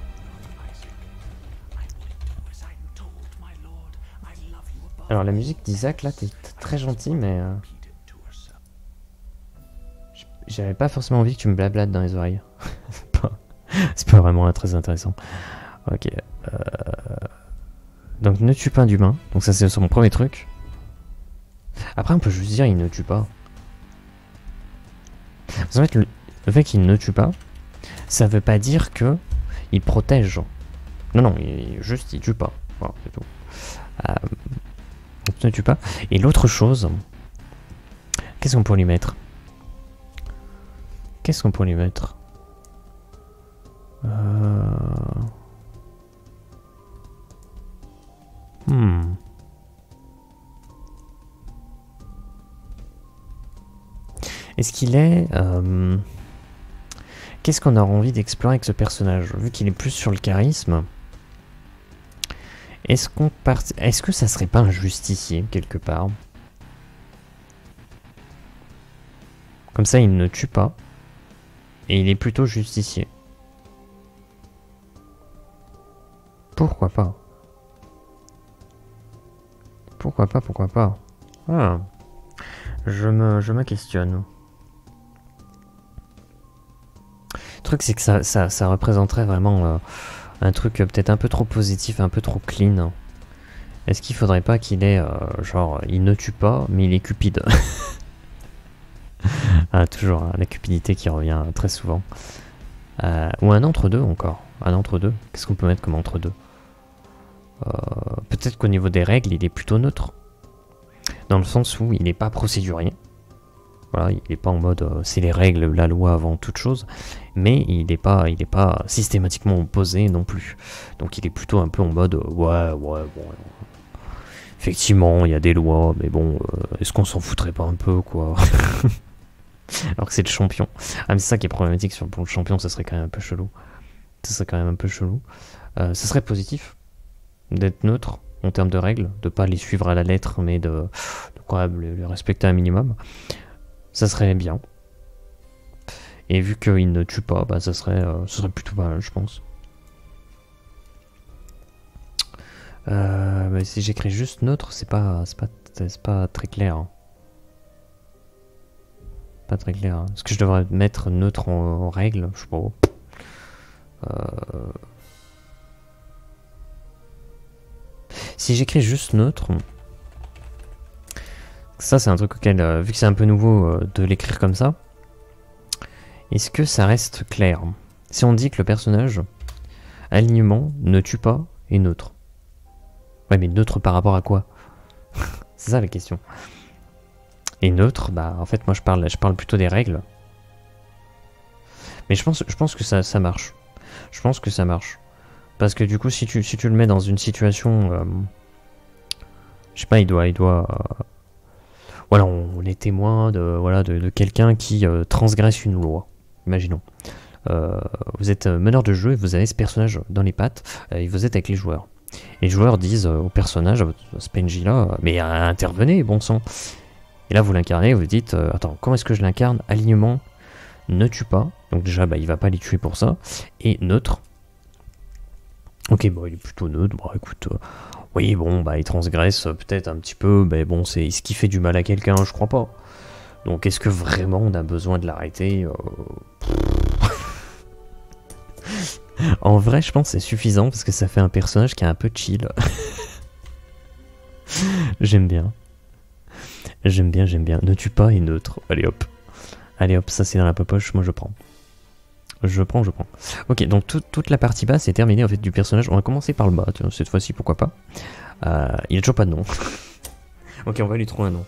Speaker 1: Alors, la musique d'Isaac, là, t'es très gentil, mais... j'avais pas forcément envie que tu me blablates dans les oreilles. C'est pas vraiment très intéressant. Ok. Donc, ne tue pas un humain. Donc, ça, c'est mon premier truc. Après, on peut juste dire il ne tue pas. En fait, le fait qu'il ne tue pas, ça veut pas dire que il protège. Non, non, il tue pas. Voilà, c'est tout. Il ne tue pas. Et l'autre chose, qu'est-ce qu'on peut lui mettre? Qu'est-ce qu'on peut lui mettre? Est-ce qu'il est... Qu'est-ce qu'on a envie d'explorer avec ce personnage? Vu qu'il est plus sur le charisme, est-ce que ça serait pas un justicier quelque part? Comme ça, il ne tue pas. Et il est plutôt justicier. Pourquoi pas? Pourquoi pas, pourquoi pas? Ah. Je me questionne. Le truc, c'est que ça représenterait vraiment un truc peut-être un peu trop positif, un peu trop clean. Est-ce qu'il faudrait pas qu'il ait, genre, il ne tue pas, mais il est cupide? Ah, toujours hein, la cupidité qui revient très souvent. Ou un entre-deux encore. Un entre-deux. Qu'est-ce qu'on peut mettre comme entre-deux? Peut-être qu'au niveau des règles, il est plutôt neutre. Dans le sens où il n'est pas procédurier. Voilà, il n'est pas en mode c'est les règles, la loi avant toute chose. Mais il n'est pas systématiquement opposé non plus. Donc il est plutôt un peu en mode ouais, bon. Effectivement, il y a des lois, mais bon, est-ce qu'on s'en foutrait pas un peu, quoi? Alors que c'est le champion. Ah, mais c'est ça qui est problématique pour le champion, ça serait quand même un peu chelou. Ça serait quand même un peu chelou. Ça serait positif d'être neutre en termes de règles, de pas les suivre à la lettre, mais de quand même les respecter un minimum. Ça serait bien. Et vu qu'il ne tue pas, bah, ça serait plutôt pas mal, je pense. Mais si j'écris juste neutre, c'est pas très clair. Hein. Pas très clair. Hein. Est-ce que je devrais mettre neutre en règle? Je sais pas. Si j'écris juste neutre, ça c'est un truc auquel, vu que c'est un peu nouveau de l'écrire comme ça, est-ce que ça reste clair? Si on dit que le personnage, alignement, ne tue pas, est neutre. Ouais, mais neutre par rapport à quoi? C'est ça la question. Et neutre, bah en fait moi je parle plutôt des règles. Mais je pense que ça marche. Je pense que ça marche. Parce que du coup si tu le mets dans une situation... je sais pas, il doit voilà, on est témoin de quelqu'un qui transgresse une loi. Imaginons. Vous êtes meneur de jeu et vous avez ce personnage dans les pattes et vous êtes avec les joueurs. Et les joueurs disent au personnage, à ce PNJ là, mais intervenez, bon sang. Et là vous l'incarnez, vous dites, attends, comment est-ce que je l'incarne? Alignement, ne tue pas. Donc déjà, bah, il va pas les tuer pour ça. Et neutre. Ok, bon, il est plutôt neutre. Bon, écoute, oui, bon, bah, il transgresse peut-être un petit peu, mais bon, c'est ce qui fait du mal à quelqu'un, je crois pas. Donc, est-ce que vraiment on a besoin de l'arrêter? En vrai, je pense que c'est suffisant parce que ça fait un personnage qui est un peu chill. J'aime bien. J'aime bien. Ne tue pas et neutre. Allez hop. Allez hop, ça c'est dans la poche, moi je prends. Je prends. Ok, donc toute la partie basse est terminée en fait du personnage. On va commencer par le bas, cette fois-ci, pourquoi pas. Il a toujours pas de nom. Ok, on va lui trouver un nom.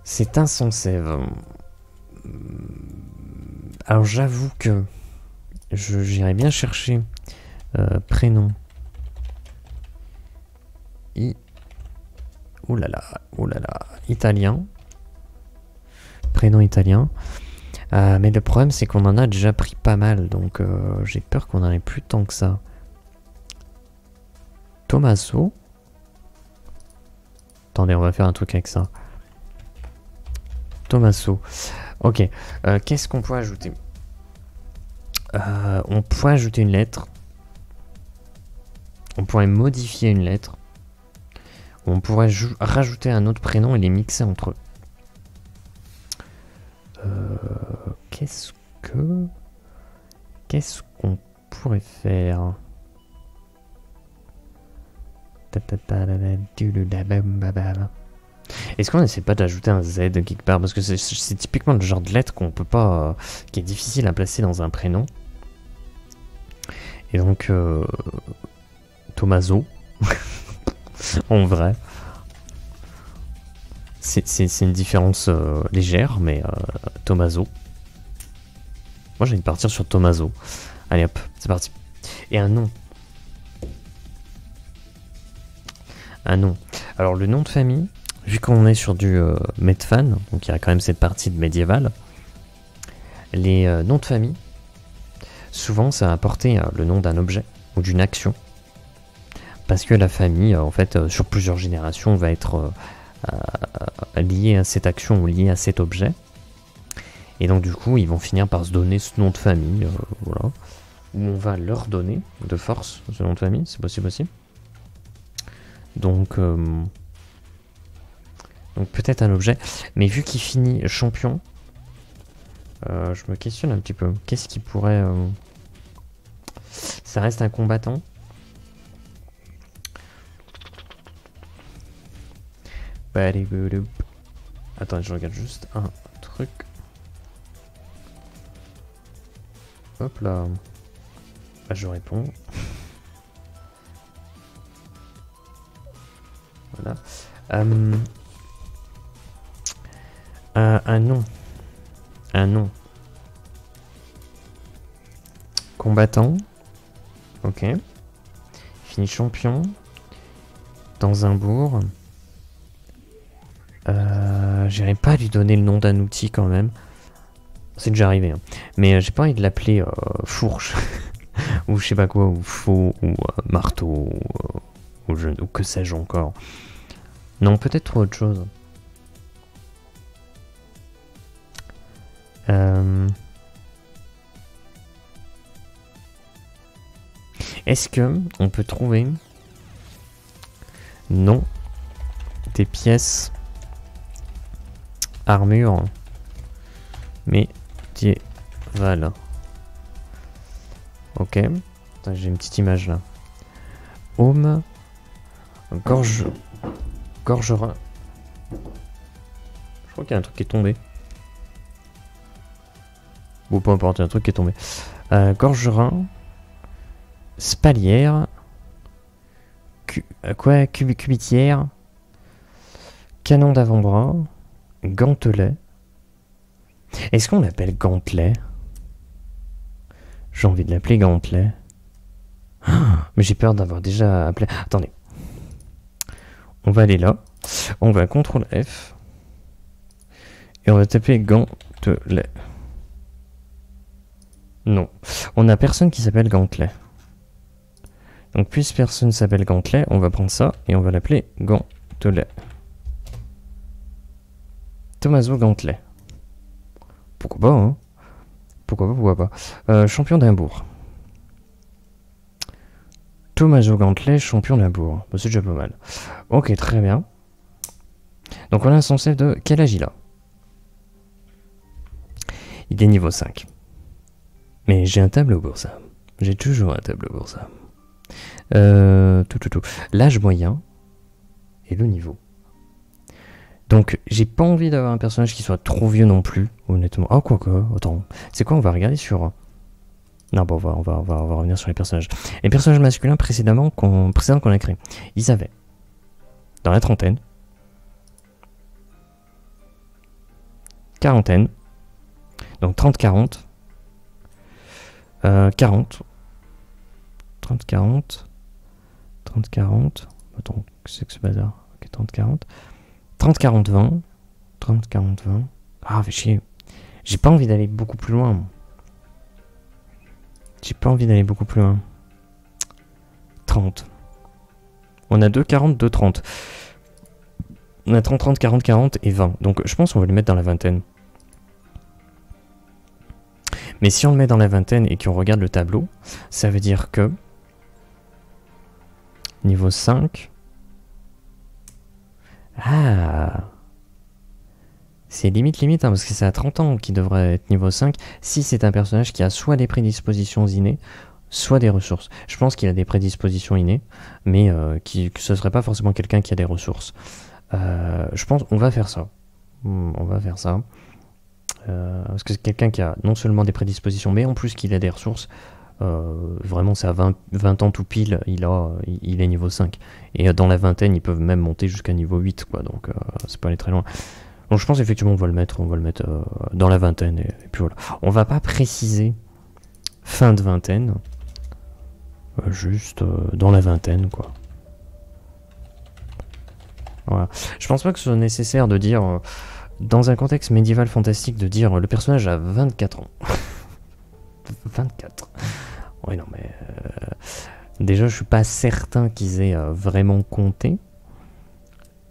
Speaker 1: C'est insensé. Alors j'avoue que j'irais bien chercher prénom. Ouh là là, italien. Prénom italien. Mais le problème c'est qu'on en a déjà pris pas mal, donc j'ai peur qu'on en ait plus tant que ça. Tommaso. Attendez, on va faire un truc avec ça. Tommaso. Ok, qu'est-ce qu'on peut ajouter? On pourrait ajouter une lettre. On pourrait modifier une lettre. On pourrait rajouter un autre prénom et les mixer entre eux. Qu'est-ce qu'on pourrait faire? Est-ce qu'on essaie pas d'ajouter un Z quelque part? Parce que c'est typiquement le genre de lettre qu'on peut pas... qui est difficile à placer dans un prénom. Et donc... Tommaso. En vrai. C'est une différence légère, mais Tommaso. Moi j'ai envie de partir sur Tommaso. Allez hop, c'est parti. Et un nom. Un nom. Alors le nom de famille, vu qu'on est sur du Medfan, donc il y a quand même cette partie de médiéval, les noms de famille, souvent ça va apporter le nom d'un objet ou d'une action. Parce que la famille, en fait, sur plusieurs générations, va être liée à cette action ou liée à cet objet. Et donc, du coup, ils vont finir par se donner ce nom de famille, voilà. Ou on va leur donner de force ce nom de famille, c'est possible aussi. Donc peut-être un objet. Mais vu qu'il finit champion, je me questionne un petit peu. Qu'est-ce qui pourrait... Ça reste un combattant. Attends, je regarde juste un truc. Hop là. Bah, je réponds. Voilà. Un nom. Un nom. Combattant. Ok. Fini champion. Dans un bourg. J'irai pas lui donner le nom d'un outil quand même. C'est déjà arrivé. Hein. Mais j'ai pas envie de l'appeler fourche. Ou je sais pas quoi, ou faux, ou marteau, ou que sais-je encore. Non, peut-être autre chose. Est-ce que on peut trouver non des pièces armure médiévales? Ok, j'ai une petite image là. Aume, gorgerin. Je crois qu'il y a un truc qui est tombé. Ou peu importe, il y a un truc qui est tombé. Gorgerin, spalière, cubitière, canon d'avant-bras, gantelet. Est-ce qu'on l'appelle gantelet? J'ai envie de l'appeler gantelet. Mais j'ai peur d'avoir déjà appelé... Attendez. On va aller là. On va CTRL F. Et on va taper gantelet. Non. On n'a personne qui s'appelle gantelet. Donc puisque personne s'appelle gantelet, on va prendre ça et on va l'appeler gantelet. Tommaso Gantelet. Pourquoi pas, hein? Pourquoi pas. Champion d'Imbourg. Tommaso Gantelet, champion d'Imbourg. Bah, c'est déjà pas mal. Ok, très bien. Donc on a un censé de... Quel âge il a? Il est niveau 5. Mais j'ai un tableau pour ça. J'ai toujours un tableau pour ça. L'âge moyen et le niveau. Donc j'ai pas envie d'avoir un personnage qui soit trop vieux non plus, honnêtement. Ah quoique, attends. C'est quoi, on va regarder sur... Non bon, on va revenir sur les personnages. Les personnages masculins précédents qu'on a créés. Ils avaient, dans la trentaine, quarantaine, donc 30-40, 40, 30-40, 30-40, attends, c'est que ce bazar, ok, 30-40, 30-40-20, 30-40-20, ah fait chier, j'ai pas envie d'aller beaucoup plus loin, moi. J'ai pas envie d'aller beaucoup plus loin. 30. On a 2, 40, 2, 30. On a 30, 30, 40, 40 et 20. Donc je pense qu'on va le mettre dans la vingtaine. Mais si on le met dans la vingtaine et qu'on regarde le tableau, ça veut dire que... Niveau 5... Ah, c'est limite, hein, parce que c'est à 30 ans qu'il devrait être niveau 5, si c'est un personnage qui a soit des prédispositions innées, soit des ressources. Je pense qu'il a des prédispositions innées, mais que ce serait pas forcément quelqu'un qui a des ressources. Je pense qu'on va faire ça. On va faire ça. Parce que c'est quelqu'un qui a non seulement des prédispositions, mais en plus qu'il a des ressources. Vraiment, c'est à 20 ans tout pile, il est niveau 5. Et dans la vingtaine, ils peuvent même monter jusqu'à niveau 8, quoi, donc c'est pas aller très loin. Donc je pense effectivement on va le mettre dans la vingtaine, et puis voilà. On va pas préciser fin de vingtaine, juste dans la vingtaine, quoi. Voilà. Je pense pas que ce soit nécessaire de dire, dans un contexte médiéval fantastique, de dire le personnage a 24 ans. 24. Oui, non, mais... déjà, je suis pas certain qu'ils aient vraiment compté.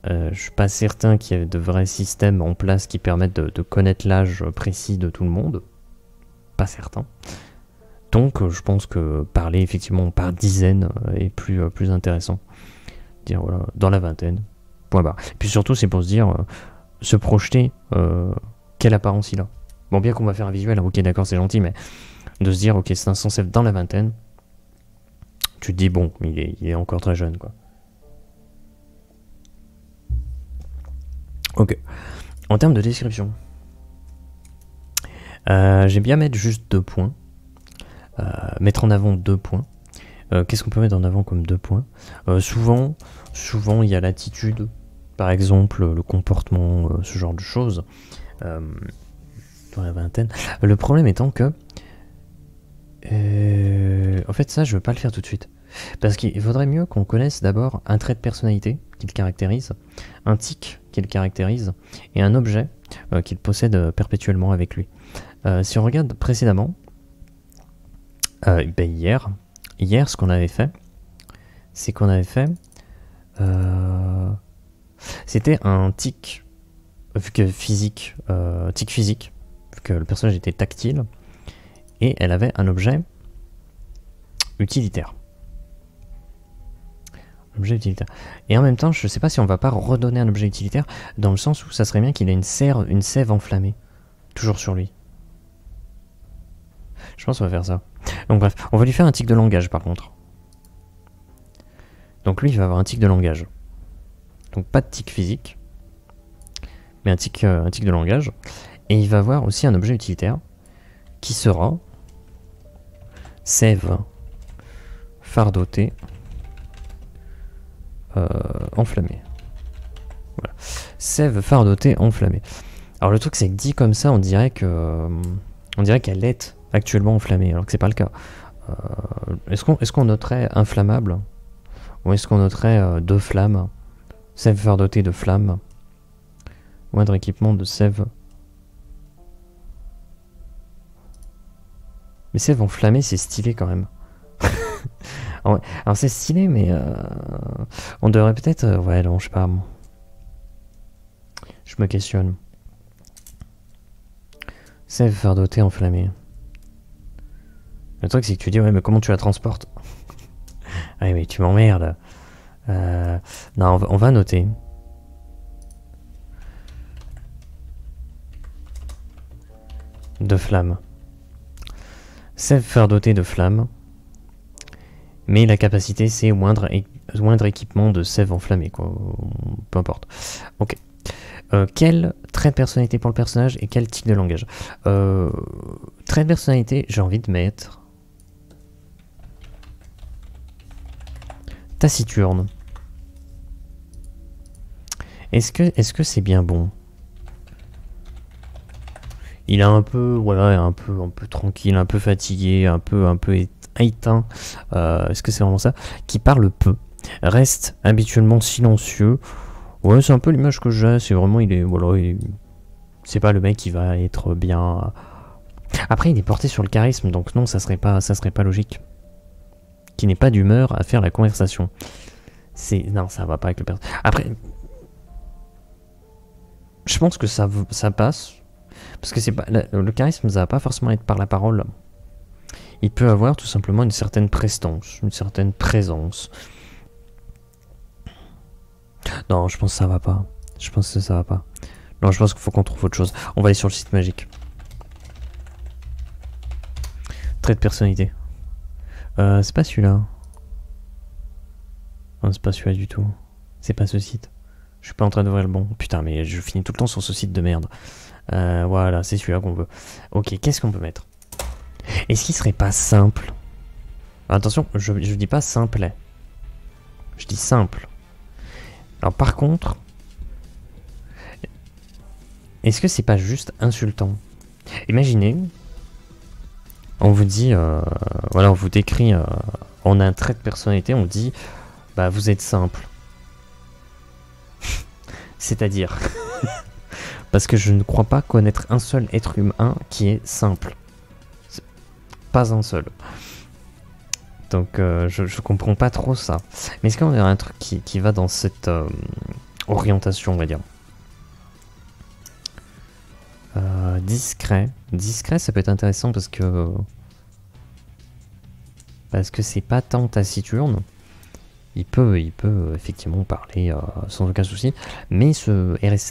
Speaker 1: Je suis pas certain qu'il y ait de vrais systèmes en place qui permettent de connaître l'âge précis de tout le monde. Pas certain. Donc, je pense que parler effectivement par dizaines est plus intéressant. Dire, voilà, dans la vingtaine. Point barre. Et puis surtout, c'est pour se dire, se projeter, quelle apparence il a. Bon, bien qu'on va faire un visuel, ok, d'accord, c'est gentil, mais... de se dire, ok, c'est un censé dans la vingtaine, tu te dis, bon, il est encore très jeune, quoi. Ok. En termes de description, j'aime bien mettre juste 2 points. Mettre en avant 2 points. Qu'est-ce qu'on peut mettre en avant comme 2 points? Souvent, il y a l'attitude, par exemple, le comportement, ce genre de choses. Dans la vingtaine. Le problème étant que en fait, ça, je veux pas le faire tout de suite. Parce qu'il vaudrait mieux qu'on connaisse d'abord un trait de personnalité qui le caractérise, un tic qui le caractérise, et un objet qu'il possède perpétuellement avec lui. Si on regarde précédemment, ben hier, ce qu'on avait fait, c'est qu'on avait fait, c'était un tic, vu que physique, tic physique, vu que le personnage était tactile, et elle avait un objet utilitaire. Objet utilitaire. Et en même temps, je sais pas si on va pas redonner un objet utilitaire, dans le sens où ça serait bien qu'il ait une sève enflammée, toujours sur lui. Je pense qu'on va faire ça. Donc bref, on va lui faire un tic de langage par contre. Donc lui, il va avoir un tic de langage. Donc pas de tic physique, mais un tic de langage. Et il va avoir aussi un objet utilitaire qui sera sève fardotée enflammée. Voilà. Sève fardotée enflammée. Alors le truc c'est que dit comme ça, on dirait qu'elle est actuellement enflammée, alors que c'est pas le cas. Est-ce qu'on noterait inflammable, ou est-ce qu'on noterait de flammes? Sève fardotée de flammes. Moindre équipement de sève. Mais sève enflammée, c'est stylé quand même. Alors c'est stylé, mais on devrait peut-être... ouais, non, je sais pas. Je me questionne. Sève fardotée enflammée. Le truc, c'est que tu dis, ouais, mais comment tu la transportes? Ouais, mais tu m'emmerdes. Non, on va noter. De flammes. Sève fardotée de flammes. Mais la capacité, c'est moindre équipement de sève enflammée, quoi. Peu importe. Ok. Quel trait de personnalité pour le personnage et quel tic de langage? Trait de personnalité, j'ai envie de mettre... taciturne. Est-ce que c'est bien bon? Il est un peu, voilà, un peu tranquille, un peu fatigué, un peu éteint. Est-ce que c'est vraiment ça? Qui parle peu, reste habituellement silencieux. Ouais, c'est un peu l'image que j'ai. C'est vraiment, c'est pas le mec qui va être bien. Après, il est porté sur le charisme, donc non, ça serait pas logique. Qui n'est pas d'humeur à faire la conversation. Non, ça va pas avec le personnage. Après, je pense que ça passe. Parce que c'est pas le charisme, ça va pas forcément être par la parole. Il peut avoir tout simplement une certaine prestance, une certaine présence. Non, je pense que ça va pas. Je pense que ça va pas. Non, je pense qu'il faut qu'on trouve autre chose. On va aller sur le site magique. Trait de personnalité. C'est pas celui-là. Non, c'est pas celui-là du tout. C'est pas ce site. Je suis pas en train d'ouvrir le bon. Putain, mais je finis tout le temps sur ce site de merde. Voilà, c'est celui-là qu'on veut. Ok, qu'est-ce qu'on peut mettre? Est-ce qu'il serait pas simple? Attention, je dis pas simplet. Je dis simple. Alors par contre, est-ce que c'est pas juste insultant? Imaginez, on vous dit, voilà, on vous décrit, on a un trait de personnalité, on dit, bah vous êtes simple. C'est-à-dire, parce que je ne crois pas connaître un seul être humain qui est simple. Pas un seul. Donc je comprends pas trop ça. Mais est-ce qu'on a un truc qui va dans cette orientation, on va dire? Discret. Discret, ça peut être intéressant parce que c'est pas tant taciturne. Il peut effectivement parler sans aucun souci, mais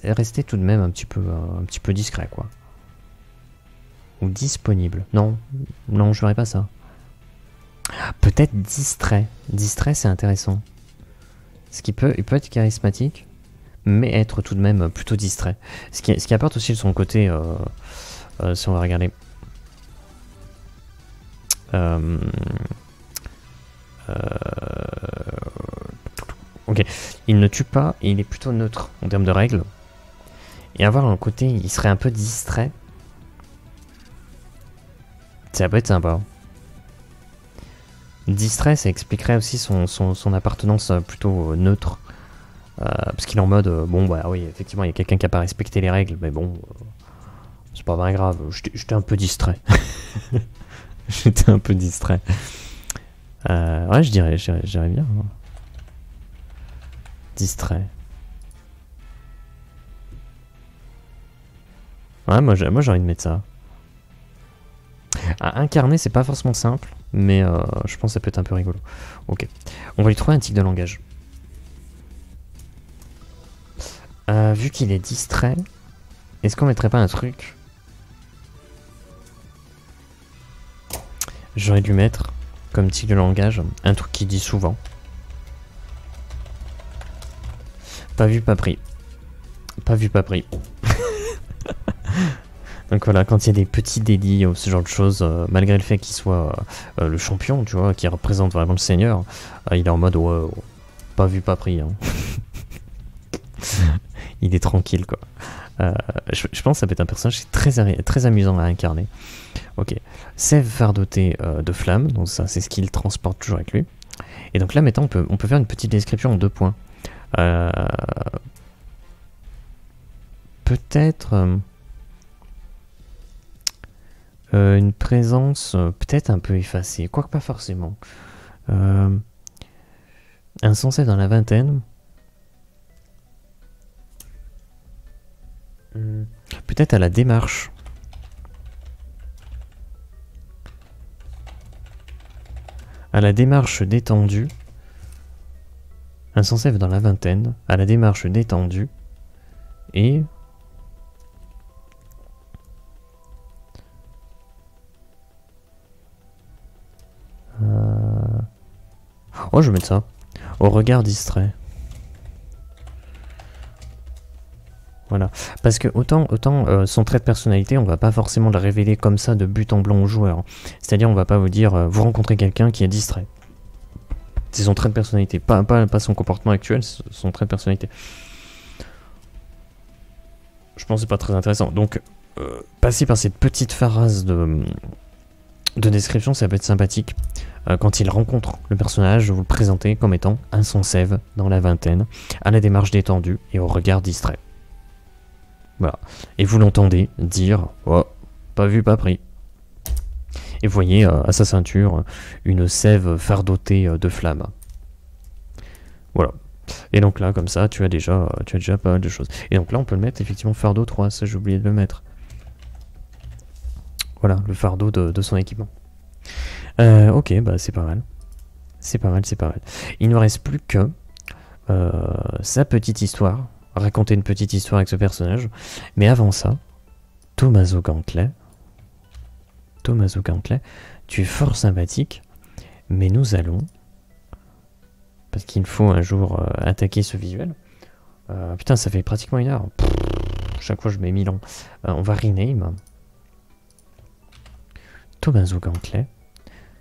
Speaker 1: rester tout de même un petit peu discret, quoi. Ou disponible. Non, je ferais pas ça. Peut-être distrait. Distrait, c'est intéressant. Il peut être charismatique, mais être tout de même plutôt distrait. Ce qui apporte aussi de son côté, si on va regarder. Ok, il ne tue pas et il est plutôt neutre en termes de règles. Et avoir un côté, il serait un peu distrait. Ça peut être sympa. Distrait, ça expliquerait aussi son appartenance plutôt neutre. Parce qu'il est en mode, bon bah oui, effectivement, il y a quelqu'un qui n'a pas respecté les règles, mais bon, C'est pas bien grave, j'étais un peu distrait. J'étais un peu distrait. Ouais, je dirais bien. Hein. Distrait. Ouais, moi j'ai envie de mettre ça. À incarner, c'est pas forcément simple, mais je pense que ça peut être un peu rigolo. Ok. On va lui trouver un tic de langage. Vu qu'il est distrait, est-ce qu'on mettrait pas un truc? J'aurais dû mettre, comme tic de langage, un truc qu'il dit souvent. Pas vu, pas pris. Pas vu, pas pris. Donc voilà, quand il y a des petits délits ou ce genre de choses, malgré le fait qu'il soit le champion, tu vois, qui représente vraiment le seigneur, il est en mode ouais, pas vu, pas pris. Hein. Il est tranquille, quoi. Je pense que ça peut être un personnage très amusant à incarner. Ok. Sève fardoté de flamme, donc ça c'est ce qu'il transporte toujours avec lui. Et donc là maintenant on peut faire une petite description en 2 points. Peut-être une présence peut-être un peu effacée, quoique pas forcément. Insensé dans la vingtaine. Peut-être à la démarche. À la démarche détendue. Insensé dans la vingtaine. À la démarche détendue. Et... Oh, je vais mettre ça. Au regard distrait. Voilà. Parce que autant son trait de personnalité, on va pas forcément le révéler comme ça de but en blanc au joueur. C'est-à-dire, on va pas vous dire, vous rencontrez quelqu'un qui est distrait. C'est son trait de personnalité, pas son comportement actuel, c'est son trait de personnalité. Je pense que c'est pas très intéressant. Donc, passer par cette petite phrase de description, ça peut être sympathique. Quand il rencontre le personnage, vous le présentez comme étant un sève dans la vingtaine, à la démarche détendue et au regard distrait. Voilà. Et vous l'entendez dire oh, pas vu, pas pris. Et vous voyez à sa ceinture une sève fardotée de flammes. Voilà. Et donc là, comme ça, tu as déjà pas mal de choses. Et donc là, on peut le mettre effectivement fardeau 3, ça j'ai oublié de le mettre. Voilà, le fardeau de son équipement. Ok, bah c'est pas mal. C'est pas mal. Il ne reste plus que sa petite histoire. Raconter une petite histoire avec ce personnage. Mais avant ça, Tommaso Gantley, tu es fort sympathique, mais nous allons, parce qu'il faut un jour attaquer ce visuel. Putain, ça fait pratiquement 1 heure. Pff, chaque fois je mets 1000 ans. On va rename. Tommaso Gantley.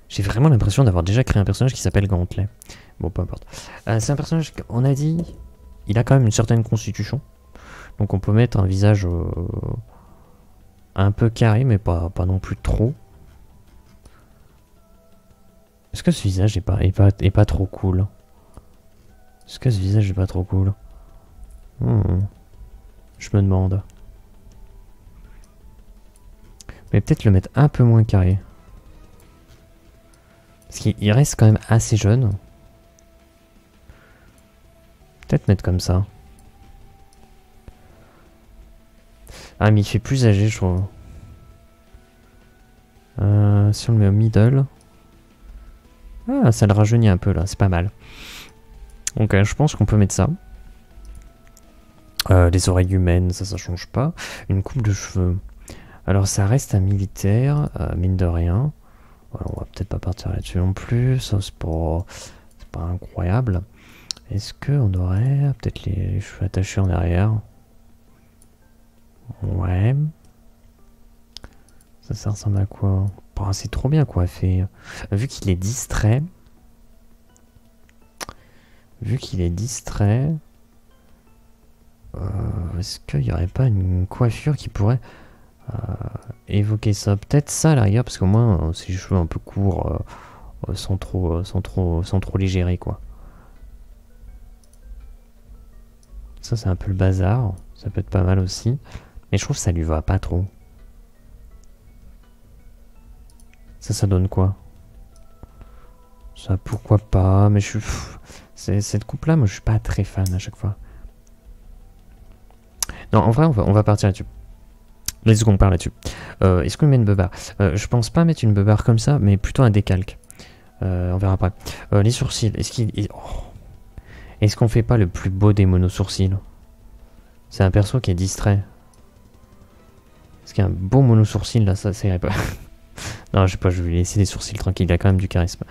Speaker 1: J'ai vraiment l'impression d'avoir déjà créé un personnage qui s'appelle Gantley. Bon, peu importe. C'est un personnage qu'on a dit... Il a quand même une certaine constitution. Donc on peut mettre un visage un peu carré, mais pas non plus trop. Est-ce que ce visage est pas trop cool? Est-ce que ce visage est pas trop cool? Je me demande. Mais peut-être le mettre un peu moins carré. Parce qu'il reste quand même assez jeune. Peut-être mettre comme ça. Ah, mais il fait plus âgé, je trouve. Si on le met au middle. Ah, ça le rajeunit un peu là, c'est pas mal. Donc je pense qu'on peut mettre ça. Les oreilles humaines, ça change pas. Une coupe de cheveux. Alors ça reste un militaire, mine de rien. Voilà, on va peut-être pas partir là-dessus non plus. Ça c'est pas incroyable. Est-ce qu'on aurait peut-être les cheveux attachés en arrière? Ouais. Ça ressemble à quoi? Oh, c'est trop bien coiffé. Vu qu'il est distrait. Est-ce qu'il n'y aurait pas une coiffure qui pourrait évoquer ça? Peut-être ça à l'arrière, parce qu'au moins c'est les cheveux un peu courts, sans trop les gérer, quoi. Ça c'est un peu le bazar, ça peut être pas mal aussi. Mais je trouve que ça lui va pas trop. Ça donne quoi? Ça, pourquoi pas? Mais je suis... Cette coupe-là, moi, je suis pas très fan à chaque fois. Non, en vrai, on va partir là-dessus. Let's go, on part là-dessus. Est-ce qu'on met une beubare? Je pense pas mettre une beubare comme ça, mais plutôt un décalque. On verra après. Les sourcils, est-ce qu'on fait pas le plus beau des mono-sourcils? C'est un perso qui est distrait. Est-ce qu'il y a un beau mono-sourcil là? Ça, c'est pas. Non, je sais pas, je vais lui laisser des sourcils tranquilles. Il a quand même du charisme.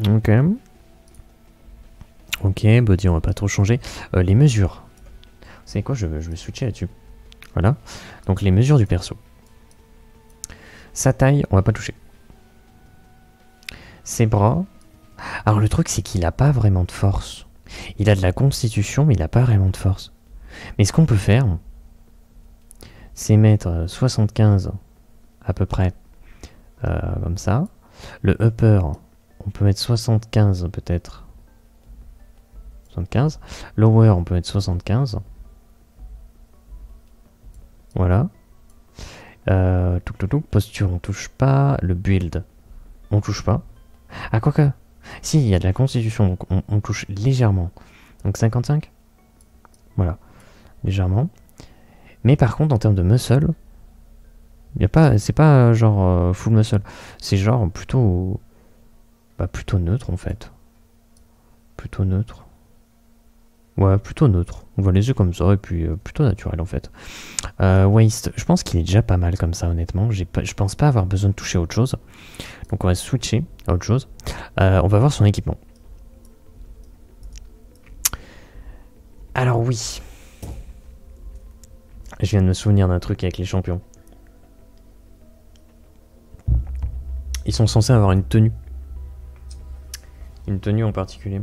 Speaker 1: Ok. Ok, body, on va pas trop changer. Les mesures. Vous savez quoi, je vais switcher là-dessus. Voilà. Donc les mesures du perso. Sa taille, on va pas toucher. Ses bras. Alors le truc, c'est qu'il a pas vraiment de force. Il a de la constitution, mais il a pas vraiment de force. Mais ce qu'on peut faire, c'est mettre 75 à peu près comme ça. Le upper, on peut mettre 75 peut-être. 75. Lower, on peut mettre 75. Voilà. Posture, on touche pas. Le build, on touche pas. Ah, quoique. Si, il y a de la constitution, donc on touche légèrement. Donc 55. Voilà. Légèrement. Mais par contre, en termes de muscle, c'est pas genre full muscle. C'est genre plutôt... Bah, plutôt neutre en fait. Plutôt neutre. Ouais, plutôt neutre. On va les yeux comme ça et puis plutôt naturel en fait. Waist, je pense qu'il est déjà pas mal comme ça honnêtement. Je pense pas avoir besoin de toucher autre chose. Donc on va switcher à autre chose. On va voir son équipement. Alors oui. Je viens de me souvenir d'un truc avec les champions. Ils sont censés avoir une tenue. Une tenue en particulier.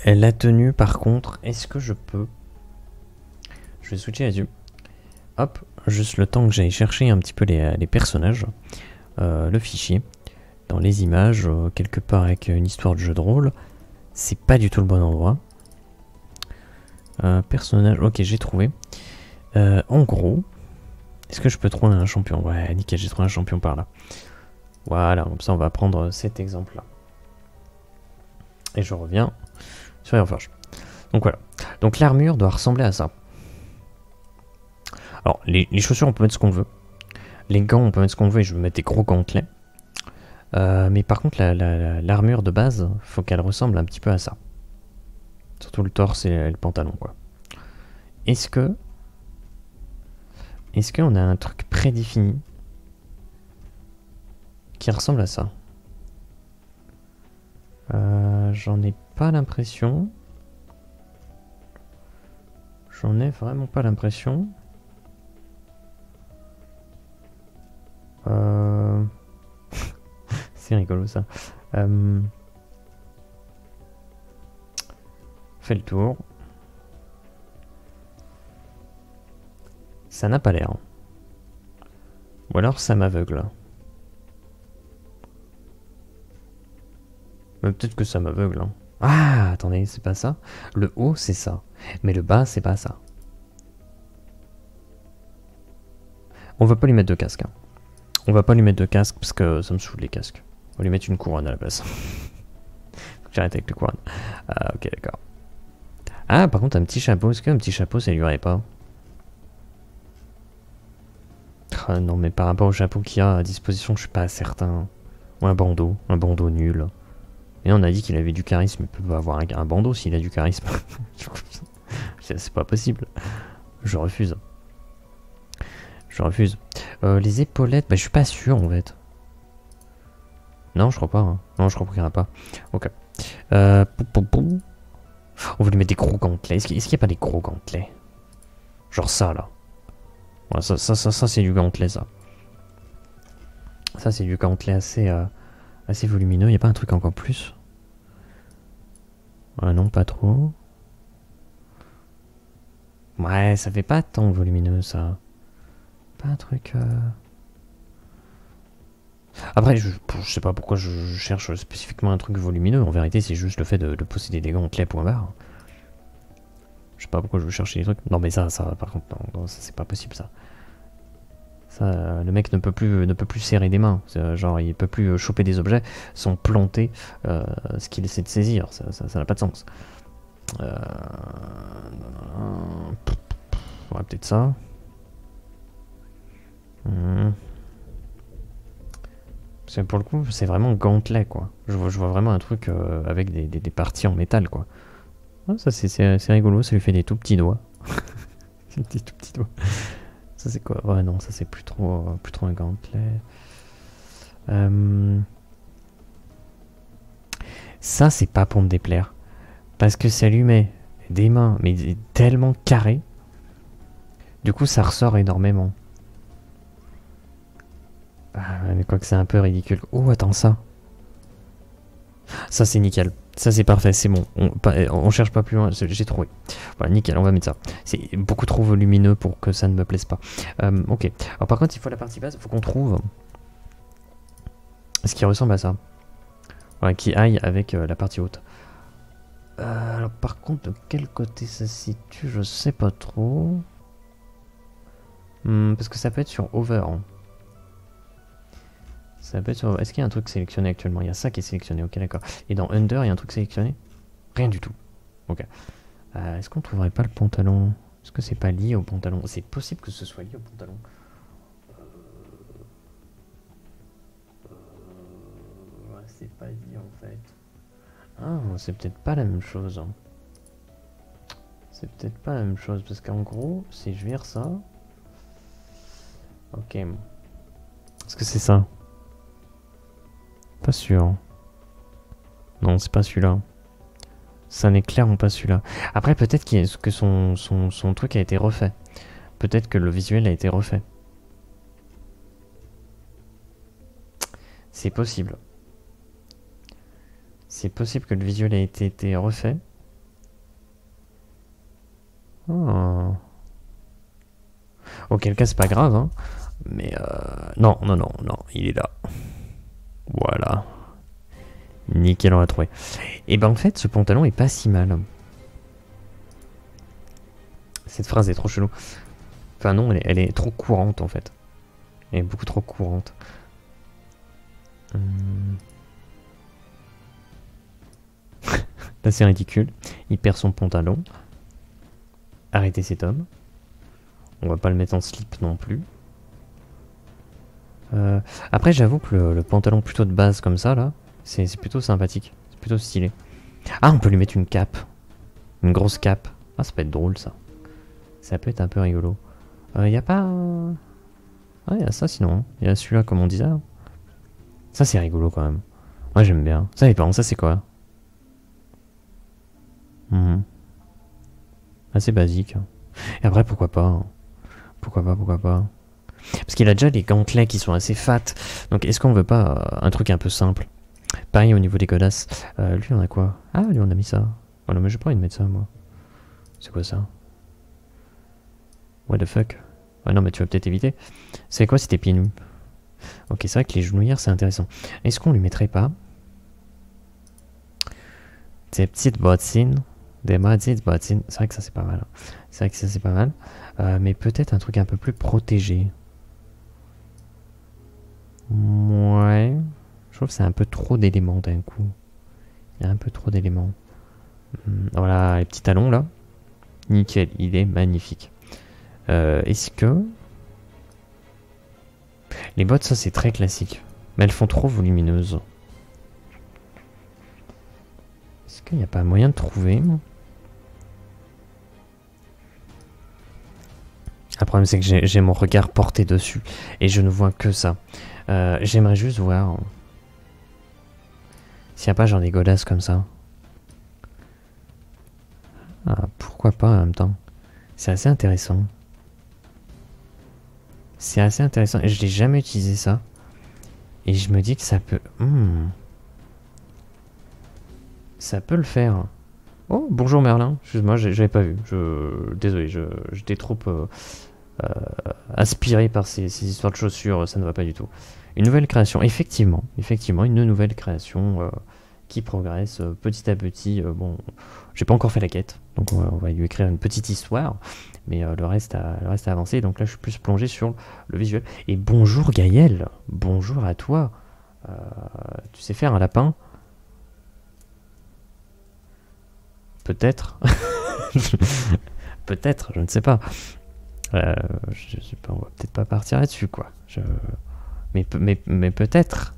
Speaker 1: La tenue, par contre, est-ce que je peux... Je vais switcher là-dessus. Hop, juste le temps que j'aille chercher un petit peu les personnages. Le fichier. Dans les images, quelque part avec une histoire de jeu de rôle. C'est pas du tout le bon endroit. Personnage, ok, j'ai trouvé. En gros, est-ce que je peux trouver un champion? Ouais, nickel, j'ai trouvé un champion par là. Voilà, comme ça on va prendre cet exemple-là. Et je reviens sur Airforge. Donc voilà. Donc l'armure doit ressembler à ça. Alors, les chaussures, on peut mettre ce qu'on veut. Les gants, on peut mettre ce qu'on veut et je vais mettre des gros gantelets. Mais par contre, l'armure de base, faut qu'elle ressemble un petit peu à ça. Surtout le torse et le pantalon, quoi. Est-ce qu'on a un truc prédéfini qui ressemble à ça? J'en ai pas l'impression. J'en ai vraiment pas l'impression. C'est rigolo ça. Fais le tour. Ça n'a pas l'air. Ou alors ça m'aveugle. Mais peut-être que ça m'aveugle. Hein. Ah, attendez, c'est pas ça. Le haut, c'est ça. Mais le bas, c'est pas ça. On va pas lui mettre de casque. Hein. On va pas lui mettre de casque parce que ça me saoule les casques. On va lui mettre une couronne à la place. J'arrête avec les couronnes. Ah, ok, d'accord. Ah, par contre, un petit chapeau. Est-ce qu'un petit chapeau, ça lui irait pas? Ah, non, mais par rapport au chapeau qu'il y a à disposition, je suis pas certain. Ou un bandeau nul. Et on a dit qu'il avait du charisme, il peut pas avoir un bandeau s'il a du charisme. C'est pas possible. Je refuse. Je refuse. Les épaulettes, bah je suis pas sûr en fait. Non, je crois pas. Hein. Non, je crois qu'il n'y en a pas. Ok. On va lui mettre des gros gantelets. Est-ce qu'il n'y a pas des gros gantelets? Genre ça là. Ouais, ça c'est du gantelet ça. Ça c'est du gantelet assez volumineux. Il n'y a pas un truc encore plus? Ah non, pas trop. Ouais, ça fait pas tant volumineux ça. Pas un truc... Après, je sais pas pourquoi je cherche spécifiquement un truc volumineux. En vérité, c'est juste le fait de posséder des gantelets point barre. Je sais pas pourquoi je veux chercher des trucs. Non mais ça par contre, non, ça c'est pas possible ça. Ça, le mec ne peut plus serrer des mains. Genre, il peut plus choper des objets sans planter ce qu'il essaie de saisir. Ça n'a pas de sens. Ouais, peut-être ça. Parce que pour le coup, c'est vraiment gantelet, quoi. Je vois vraiment un truc avec des parties en métal, quoi. Ah, ça, c'est rigolo. Ça lui fait des tout petits doigts. Des tout petits doigts. Ça c'est quoi? Ouais non, ça c'est plus trop un gantelet. Ça c'est pas pour me déplaire. Parce que ça lui met des mains, mais tellement carrées. Du coup ça ressort énormément. Ah, mais quoi que c'est un peu ridicule. Oh attends ça. Ça c'est nickel. Ça c'est parfait, c'est bon. On cherche pas plus loin, j'ai trouvé. Voilà, nickel, on va mettre ça. C'est beaucoup trop volumineux pour que ça ne me plaise pas. Ok. Alors par contre, il faut la partie basse, il faut qu'on trouve ce qui ressemble à ça. Voilà, qui aille avec la partie haute. Alors par contre, de quel côté ça se situe, je sais pas trop. Parce que ça peut être sur Over. Hein. Ça peut être sur... Est-ce qu'il y a un truc sélectionné actuellement? Il y a ça qui est sélectionné, ok d'accord. Et dans Under, il y a un truc sélectionné? Rien du tout. Ok. Est-ce qu'on trouverait pas le pantalon? Est-ce que c'est pas lié au pantalon? C'est possible que ce soit lié au pantalon. Ouais, c'est pas lié en fait. Ah, c'est peut-être pas la même chose. Hein. C'est peut-être pas la même chose parce qu'en gros, si je vire ça... Ok. Est-ce que c'est ça? Pas sûr. Non, c'est pas celui-là. Ça n'est clairement pas celui-là. Après, peut-être que son truc a été refait. Peut-être que le visuel a été refait. C'est possible. C'est possible que le visuel ait été refait. Oh. Auquel cas, c'est pas grave. Hein. Mais non, il est là. Voilà. Nickel, on l'a trouvé. Et ben en fait, ce pantalon est pas si mal. Cette phrase est trop chelou. Enfin non, elle est trop courante en fait. Elle est beaucoup trop courante. Là c'est ridicule. Il perd son pantalon. Arrêtez cet homme. On va pas le mettre en slip non plus. Après j'avoue que le pantalon plutôt de base comme ça là, c'est plutôt sympathique. C'est plutôt stylé. Ah, on peut lui mettre une cape. Une grosse cape. Ah, ça peut être drôle ça. Ça peut être un peu rigolo. Y a pas... Ouais, y a ça sinon. Y a celui-là comme on disait. Ça c'est rigolo quand même. Ouais, j'aime bien. Ça dépend, ça c'est quoi? Assez basique. Et après, pourquoi pas? Pourquoi pas? Parce qu'il a déjà les gantelets qui sont assez fat. Donc est-ce qu'on veut pas un truc un peu simple? Pareil au niveau des godasses. Lui on a quoi? Ah, lui on a mis ça. Oh non mais j'ai pas envie de mettre ça moi. C'est quoi ça? What the fuck? Ouais non mais tu vas peut-être éviter. C'est quoi c'était pieds nus? Ok, c'est vrai que les genouillères c'est intéressant. Est-ce qu'on lui mettrait pas des petites bottines? Des petites bottines. C'est vrai que ça c'est pas mal. C'est vrai que ça c'est pas mal. Mais peut-être un truc un peu plus protégé. Ouais. Je trouve que c'est un peu trop d'éléments d'un coup. Il y a un peu trop d'éléments. Voilà, les petits talons là. Nickel, il est magnifique. Est-ce que... Les bottes, ça c'est très classique. Mais elles font trop volumineuses. Est-ce qu'il n'y a pas moyen de trouver? Le problème c'est que j'ai mon regard porté dessus. Et je ne vois que ça. J'aimerais juste voir... S'il n'y a pas genre des godasses comme ça. Ah, pourquoi pas en même temps. C'est assez intéressant. C'est assez intéressant. Et je n'ai jamais utilisé ça. Et je me dis que ça peut... Ça peut le faire. Oh, bonjour Merlin. Excuse-moi, j'avais pas vu. Désolé, j'étais trop aspiré par ces histoires de chaussures. Ça ne va pas du tout. Une nouvelle création. Effectivement, une nouvelle création. qui progresse petit à petit. Bon, j'ai pas encore fait la quête, donc on va lui écrire une petite histoire, mais le reste a avancé. Donc là, je suis plus plongé sur le visuel. Et bonjour Gaël, bonjour à toi. Tu sais faire un lapin? Peut-être. Peut-être, je ne sais pas. Je sais pas, on va peut-être pas partir là-dessus, quoi. Mais peut-être.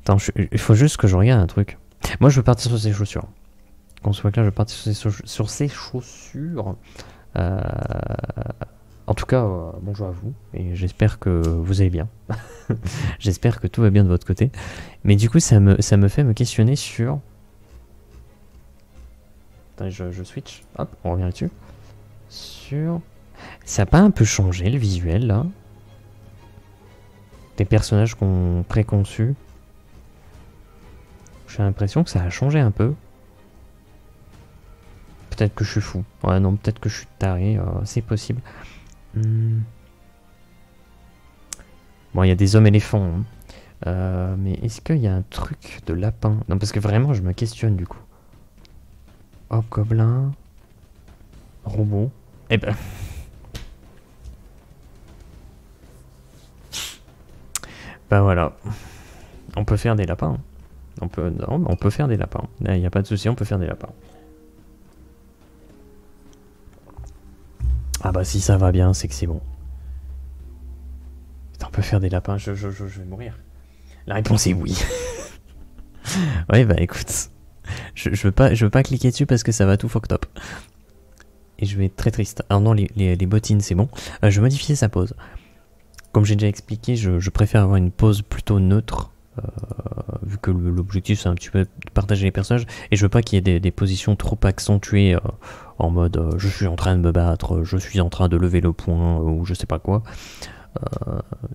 Speaker 1: Attends, il faut juste que je regarde un truc. Moi, je veux partir sur ces chaussures. Qu'on soit clair, je veux partir sur ces chaussures. En tout cas, bonjour à vous. Et j'espère que vous allez bien. J'espère que tout va bien de votre côté. Mais du coup, ça me fait me questionner sur... Attends, je switch. Hop, on revient là-dessus. Sur... Ça n'a pas un peu changé, le visuel, là? Des personnages qu'on préconçus. J'ai l'impression que ça a changé un peu. Peut-être que je suis fou. Ouais, non, peut-être que je suis taré. C'est possible. Bon, il y a des hommes éléphants. Hein. Mais est-ce qu'il y a un truc de lapin? Non, parce que vraiment, je me questionne du coup. Hop, gobelin. Robot. Eh ben... Bah voilà. On peut faire des lapins. On peut faire des lapins. Il n'y a pas de souci, on peut faire des lapins. Ah bah si ça va bien, c'est que c'est bon. Putain, on peut faire des lapins, je vais mourir. La réponse est oui. Ouais bah écoute. Je veux pas cliquer dessus parce que ça va tout fucked up. Et je vais être très triste. Alors non, les bottines c'est bon. Je vais modifier sa pose. Comme j'ai déjà expliqué, je préfère avoir une pose plutôt neutre. Vu que l'objectif c'est un petit peu de partager les personnages. Et je veux pas qu'il y ait des positions trop accentuées en mode je suis en train de me battre, je suis en train de lever le poing ou je sais pas quoi.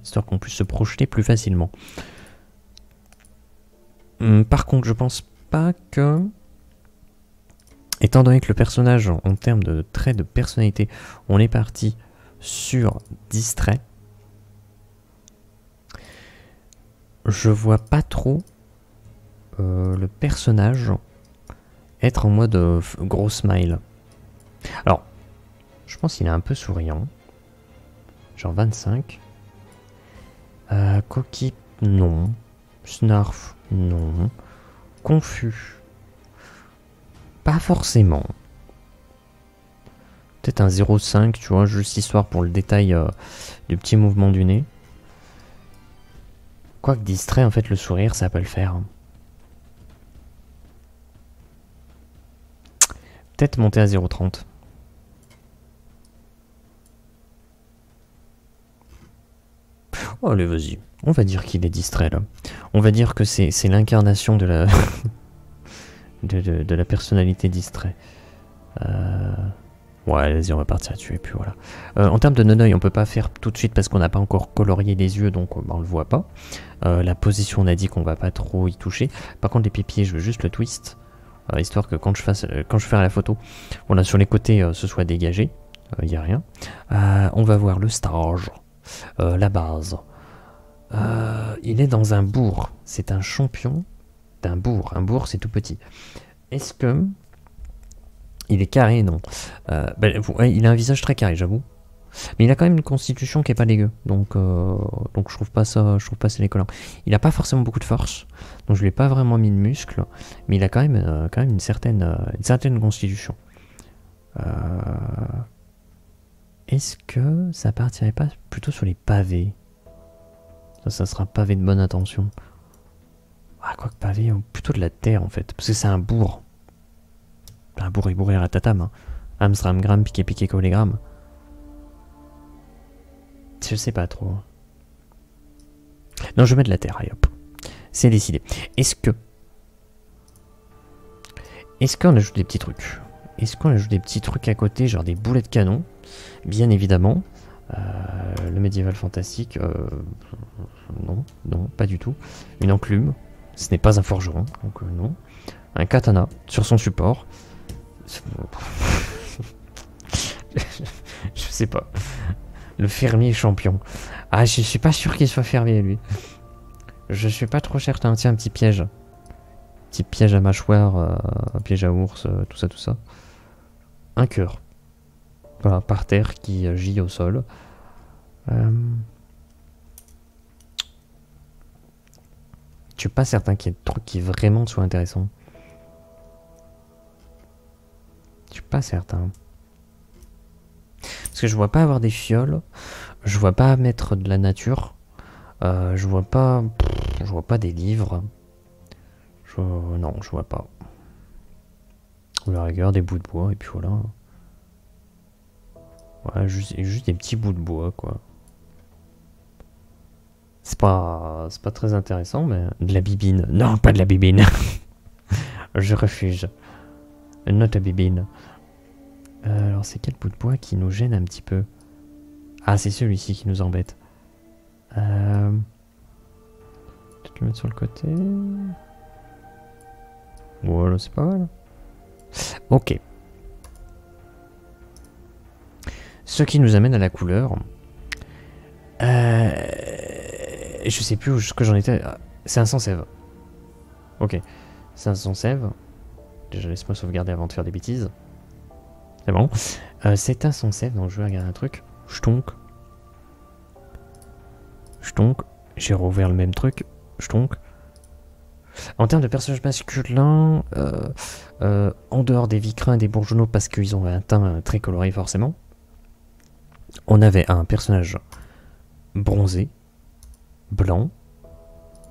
Speaker 1: Histoire qu'on puisse se projeter plus facilement. Par contre, je pense pas que... Étant donné que le personnage, en termes de traits de personnalité, on est parti sur distrait. Je vois pas trop le personnage être en mode gros smile. Alors, je pense qu'il est un peu souriant. Genre 25. Coquille, non. Snarf, non. Confus. Pas forcément. Peut-être un 0,5, tu vois, juste histoire pour le détail du petit mouvement du nez. Quoique distrait, en fait, le sourire, ça peut le faire. Peut-être monter à 0,30. Oh, allez, vas-y. On va dire qu'il est distrait, là. On va dire que c'est l'incarnation de la... de la personnalité distrait. Ouais, vas-y, on va partir là-dessus, et puis voilà. En termes de non-œil, on peut pas faire tout de suite parce qu'on n'a pas encore colorié les yeux, donc on le voit pas. La position, on a dit qu'on va pas trop y toucher. Par contre, les pépiers, je veux juste le twist, histoire que quand je fais la photo, voilà, sur les côtés, ce soit dégagé. Il n'y a rien. On va voir le stage, la base. Il est dans un bourg. C'est un champion d'un bourg. Un bourg, c'est tout petit. Est-ce que... Il est carré, non. Ouais, il a un visage très carré, j'avoue. Mais il a quand même une constitution qui est pas dégueu. Donc je trouve pas ça décollant. Il a pas forcément beaucoup de force. Donc je lui ai pas vraiment mis de muscle. Mais il a quand même une certaine constitution. Est-ce que ça partirait pas plutôt sur les pavés? Ça sera pavé de bonne intention. Ah, quoi que pavé, plutôt de la terre en fait. Parce que c'est un bourg. Un bourré bourré ratatam. Hein. Amstram gram piqué piqué colégramme. Je sais pas trop. Non, je mets de la terre, allez hop. C'est décidé. Est-ce qu'on ajoute des petits trucs? Est-ce qu'on ajoute des petits trucs à côté, genre des boulets de canon? Bien évidemment. Le médiéval fantastique, non, pas du tout. Une enclume, ce n'est pas un forgeron, donc non. Un katana sur son support. Je sais pas. Le fermier champion. Ah, je suis pas sûr qu'il soit fermier, lui. Je suis pas trop certain. Tiens, un petit piège. Petit piège à mâchoire, un piège à ours, tout ça, tout ça. Un cœur. Voilà, par terre qui gît au sol. Je suis pas certain qu'il y ait des trucs qui vraiment soient intéressants. Je suis pas certain. Parce que je vois pas avoir des fioles. Je vois pas mettre de la nature. Je vois pas des livres. Non, je vois pas. Ou la rigueur, des bouts de bois, et puis voilà. Ouais, juste des petits bouts de bois, quoi. C'est pas très intéressant, mais... De la bibine. Non, pas de la bibine. Je refuse. Not a bibine. Alors, c'est quel bout de bois qui nous gêne un petit peu? Ah, c'est celui-ci qui nous embête. Peut-être le mettre sur le côté. Voilà, c'est pas mal. Ok. Ce qui nous amène à la couleur. Je sais plus où que j'en étais. C'est un sans sève. Ok. C'est un sans sève. Déjà, laisse-moi sauvegarder avant de faire des bêtises. C'est bon. C'est un sans sève, donc je vais regarder un truc. Ch'tonk. Ch'tonk. J'ai rouvert le même truc. Ch'tonk. En termes de personnages masculins, en dehors des vicrins et des bourgeonneaux, parce qu'ils ont un teint très coloré forcément, on avait un personnage bronzé, blanc,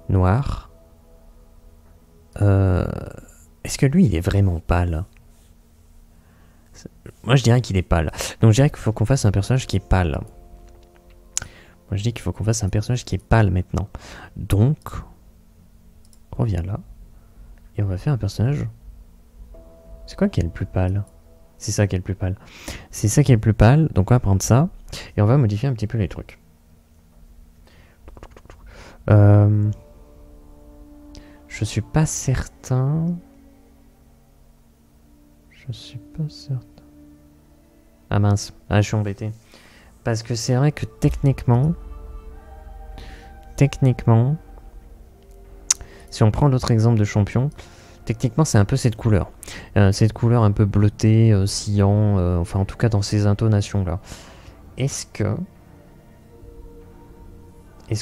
Speaker 1: noir. Est-ce que lui, il est vraiment pâle? Moi, je dirais qu'il est pâle. Donc, je dirais qu'il faut qu'on fasse un personnage qui est pâle. Moi, je dis qu'il faut qu'on fasse un personnage qui est pâle maintenant. Donc, on revient là. Et on va faire un personnage... C'est quoi qui est le plus pâle? C'est ça qui est le plus pâle. C'est ça qui est le plus pâle. Donc, on va prendre ça. Et on va modifier un petit peu les trucs. Je suis pas certain... Je suis pas certain... Ah mince, ah, je suis embêté. Parce que c'est vrai que techniquement, si on prend l'autre exemple de champion, techniquement c'est un peu cette couleur. Cette couleur un peu bleutée, cyan, enfin en tout cas dans ces intonations là. Est-ce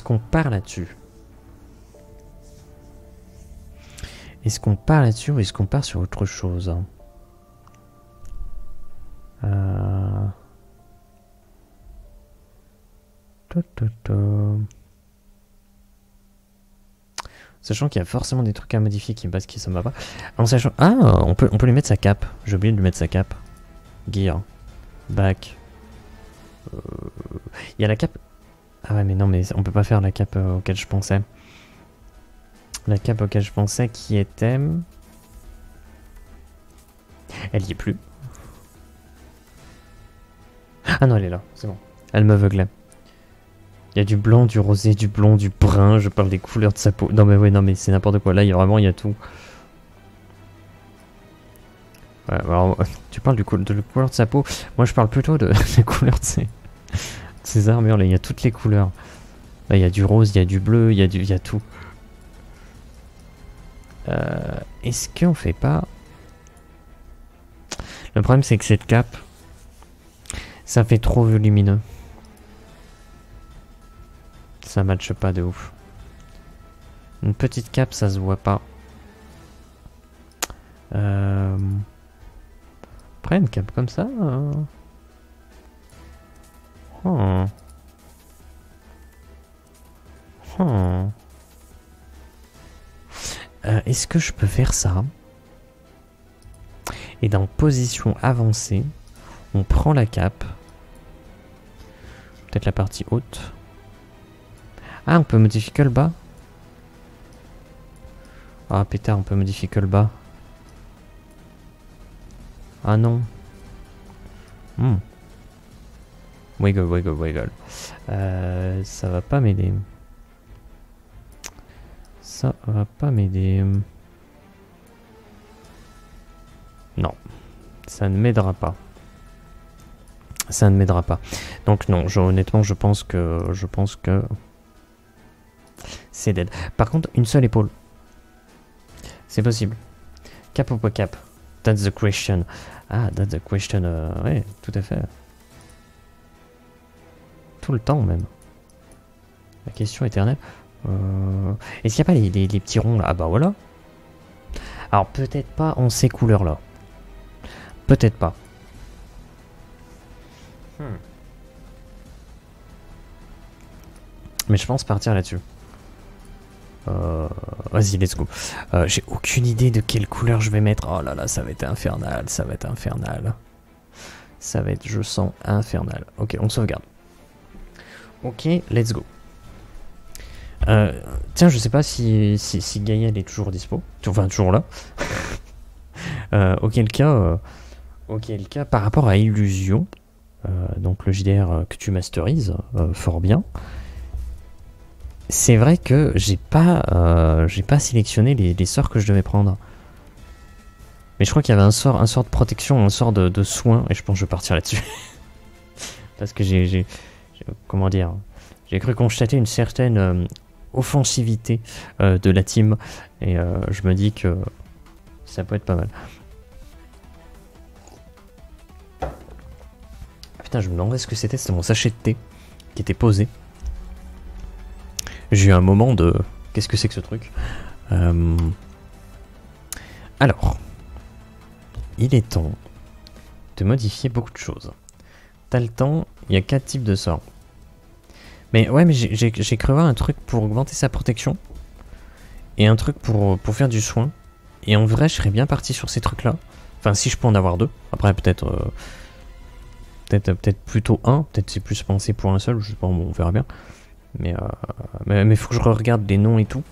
Speaker 1: qu'on part là-dessus? Est-ce qu'on part là-dessus ou est-ce qu'on part sur autre chose? Sachant qu'il y a forcément des trucs à modifier qui me passent qui ça me va pas. En sachant... Ah, on peut lui mettre sa cape. J'ai oublié de lui mettre sa cape. Gear. Back. Il y a la cape... Ah ouais mais non mais on peut pas faire la cape auquel je pensais. La cape auquel je pensais qui était... Elle y est plus. Ah non elle est là, c'est bon. Elle m'aveuglait. Il y a du blanc, du rosé, du blond, du brun. Je parle des couleurs de sa peau. Non mais ouais, non mais c'est n'importe quoi. Là, il y a tout. Ouais, alors, tu parles de la couleur de sa peau. Moi, je parle plutôt de la couleur de ses armures. Là, il y a toutes les couleurs. Là, il y a du rose, il y a du bleu, il y a tout. Est-ce qu'on fait pas... Le problème, c'est que cette cape, ça fait trop volumineux. Ça matche pas de ouf. Une petite cape, ça se voit pas. Après, une cape comme ça... Est-ce que je peux faire ça? Et dans position avancée, on prend la cape. Peut-être la partie haute. Ah, on peut modifier que le bas. Ah, pétard, on peut modifier que le bas. Ah non. Wiggle. Ça va pas m'aider. Ça va pas m'aider. Non. Ça ne m'aidera pas. Ça ne m'aidera pas. Donc non, honnêtement, je pense que... C'est dead. Par contre, une seule épaule. C'est possible. Cap ou pas cap? That's the question. Ah, that's the question. Ouais, tout à fait. Tout le temps même. La question éternelle. Est-ce qu'il n'y a pas les petits ronds là? Ah bah voilà. Alors peut-être pas en ces couleurs là. Peut-être pas. Mais je pense partir là-dessus. Vas-y, let's go. J'ai aucune idée de quelle couleur je vais mettre. Oh là là, ça va être infernal. Ça va être infernal. Ça va être, je sens, infernal. Ok, on sauvegarde. Ok, let's go. Tiens, je sais pas si Gaïa elle est toujours dispo. Enfin, toujours là. Auquel cas, par rapport à Illusion, donc le JDR que tu masterises fort bien, c'est vrai que j'ai pas sélectionné les sorts que je devais prendre. Mais je crois qu'il y avait un sort de protection, un sort de soin, et je pense que je vais partir là-dessus. Parce que comment dire, j'ai cru constater une certaine offensivité de la team, et je me dis que ça peut être pas mal. Putain, je me demandais ce que c'était mon sachet de thé qui était posé. J'ai eu un moment de... Qu'est-ce que c'est que ce truc? Alors, il est temps de modifier beaucoup de choses. T'as le temps, il y a 4 types de sorts. Mais ouais, mais j'ai cru voir un truc pour augmenter sa protection. Et un truc pour faire du soin. Et en vrai, je serais bien parti sur ces trucs-là. Enfin, si je peux en avoir 2. Après, peut-être plutôt un. Peut-être c'est plus pensé pour un seul. Je sais pas, on verra bien. Mais faut que je regarde les noms et tout.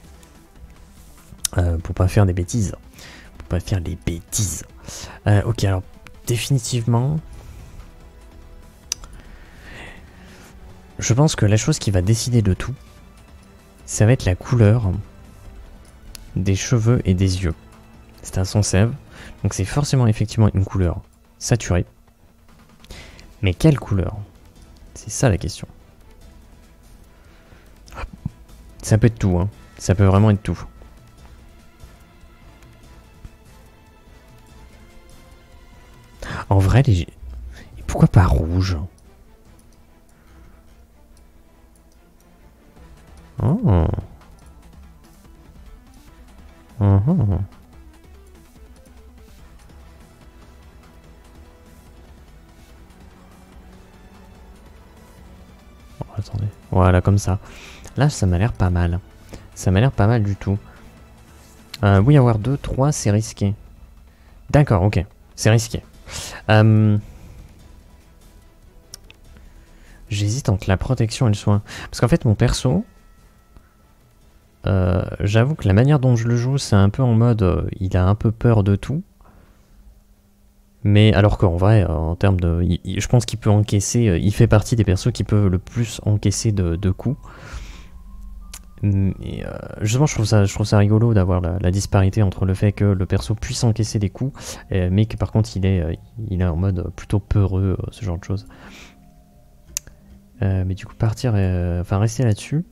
Speaker 1: Pour pas faire des bêtises. Pour pas faire des bêtises. Ok, alors, définitivement... Je pense que la chose qui va décider de tout, ça va être la couleur des cheveux et des yeux. C'est un son sève, donc c'est forcément effectivement une couleur saturée. Mais quelle couleur? C'est ça la question. Ça peut être tout, hein. Ça peut vraiment être tout. En vrai, pourquoi pas rouge? Oh. Oh. Attendez. Voilà, comme ça. Là, ça m'a l'air pas mal. Ça m'a l'air pas mal du tout. Oui, avoir 2, 3, c'est risqué. D'accord, ok. C'est risqué. J'hésite entre la protection et le soin. Parce qu'en fait, mon perso... j'avoue que la manière dont je le joue, c'est un peu en mode... il a un peu peur de tout. Mais alors qu'en vrai, en termes de... je pense qu'il peut encaisser... il fait partie des persos qui peuvent le plus encaisser de coups. Et justement, je trouve ça rigolo d'avoir la disparité entre le fait que le perso puisse encaisser des coups, mais que par contre il est en mode plutôt peureux, ce genre de choses. Mais du coup, partir... enfin, rester là-dessus...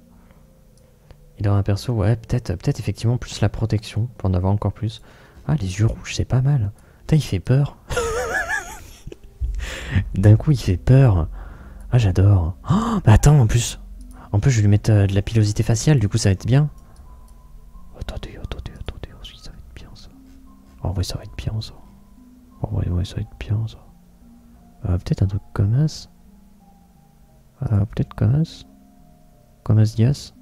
Speaker 1: Il aura un perso, ouais, peut-être effectivement plus la protection, pour en avoir encore plus. Ah, les yeux rouges, c'est pas mal. Putain, il fait peur. D'un coup, il fait peur. Ah, j'adore. Oh, bah attends, en plus, je vais lui mettre de la pilosité faciale, du coup, ça va être bien. Attendez, oui, ça va être bien, ça. En vrai, ça va être bien, ça. En vrai, ouais, ça va être bien, ça. Peut-être un truc comme ça. Peut-être comme ça. Comme ça, Dias.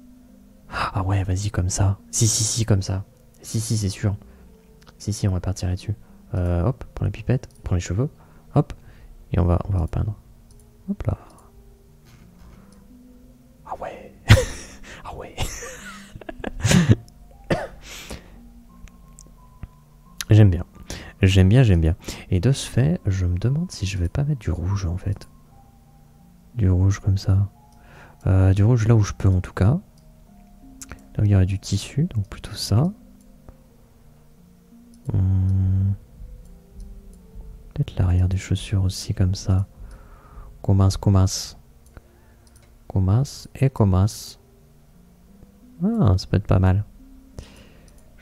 Speaker 1: Ah ouais, vas-y, comme ça. Si, comme ça. Si, c'est sûr. Si, on va partir là-dessus. Hop, prends la pipette, prends les cheveux. Hop, et on va repeindre. Hop là. Ah ouais. Ah ouais. J'aime bien. J'aime bien. Et de ce fait, je me demande si je vais pas mettre du rouge, en fait. Du rouge comme ça. Du rouge là où je peux, en tout cas. Là où il y aurait du tissu, donc plutôt ça. Peut-être l'arrière des chaussures aussi, comme ça. Commence. Ah, ça peut être pas mal.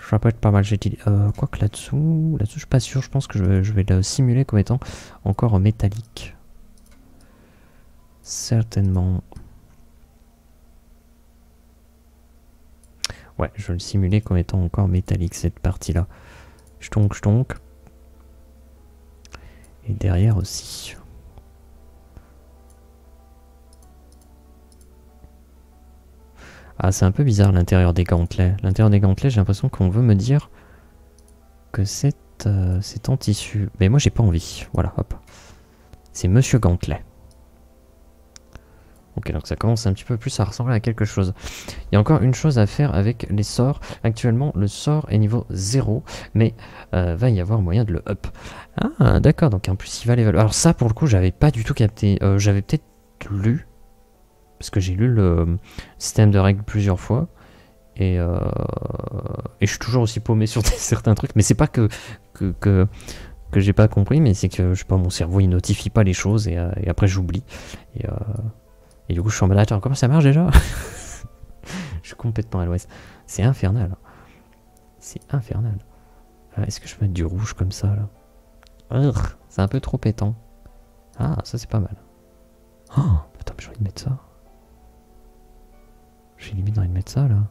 Speaker 1: Ça peut être pas mal, j'ai dit. Quoique là-dessous, je suis pas sûr. Je pense que je vais le simuler comme étant encore en métallique. Certainement. Ouais, je vais le simuler comme étant encore métallique, cette partie-là. Chtonk. Et derrière aussi. Ah, c'est un peu bizarre l'intérieur des gantelets. L'intérieur des gantelets, j'ai l'impression qu'on veut me dire que c'est en tissu. Mais moi, j'ai pas envie. Voilà, hop. C'est Monsieur Gantelet. Ok, donc ça commence un petit peu plus à ressembler à quelque chose. Il y a encore une chose à faire avec les sorts. Actuellement, le sort est niveau 0, mais va y avoir moyen de le up. Ah, d'accord, donc en plus, il va level. Alors ça, pour le coup, j'avais pas du tout capté. J'avais peut-être lu, parce que j'ai lu le système de règles plusieurs fois, et je suis toujours aussi paumé sur certains trucs, mais c'est pas que j'ai pas compris, mais c'est que, je sais pas, mon cerveau, il notifie pas les choses, et après, j'oublie. Et du coup, je suis en mode, attends, comment ça marche déjà? Je suis complètement à l'ouest. C'est infernal. C'est infernal. Est-ce que je peux mettre du rouge comme ça, là? C'est un peu trop pétant. Ah, ça, c'est pas mal. Oh, attends, mais j'ai envie de mettre ça. J'ai limite envie de mettre ça, là.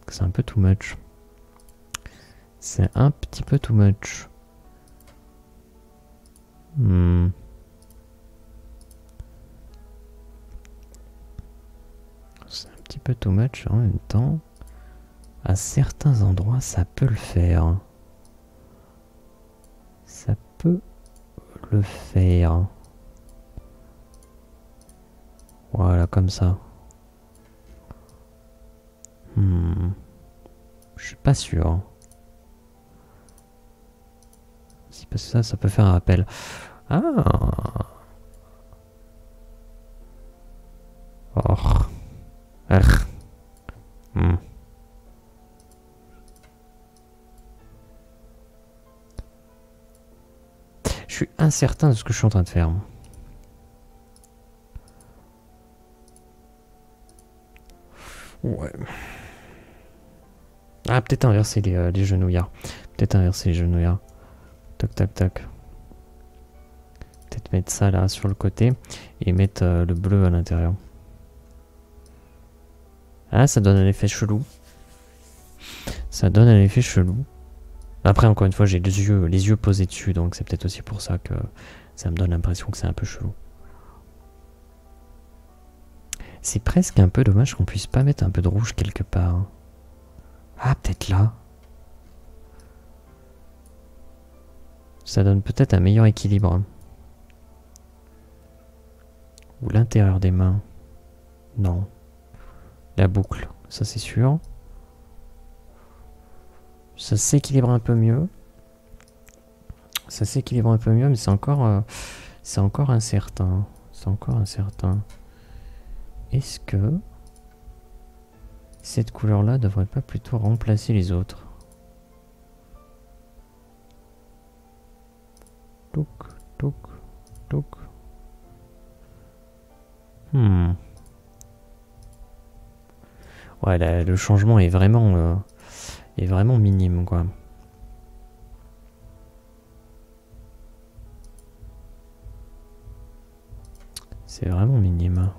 Speaker 1: C'est un peu too much. C'est un petit peu too much. C'est un petit peu too much en même temps. À certains endroits, ça peut le faire. Ça peut le faire. Voilà, comme ça. Je suis pas sûr. Si parce que ça peut faire un rappel. Ah. Oh. Je suis incertain de ce que je suis en train de faire. Ouais. Ah, peut-être inverser les genouillards. Peut-être inverser les genouillards. Toc, toc, toc. Peut-être mettre ça là sur le côté et mettre le bleu à l'intérieur. Ah, ça donne un effet chelou. Ça donne un effet chelou. Après, encore une fois, j'ai les yeux posés dessus, donc c'est peut-être aussi pour ça que ça me donne l'impression que c'est un peu chelou. C'est presque un peu dommage qu'on puisse pas mettre un peu de rouge quelque part. Ah, peut-être là. Ça donne peut-être un meilleur équilibre. Ou l'intérieur des mains. Non. La boucle, ça c'est sûr. Ça s'équilibre un peu mieux. Ça s'équilibre un peu mieux, mais c'est encore incertain. C'est encore incertain. Est-ce que cette couleur-là devrait pas plutôt remplacer les autres? Toc, toc, toc. Ouais, le changement est vraiment minime, quoi. C'est vraiment minime.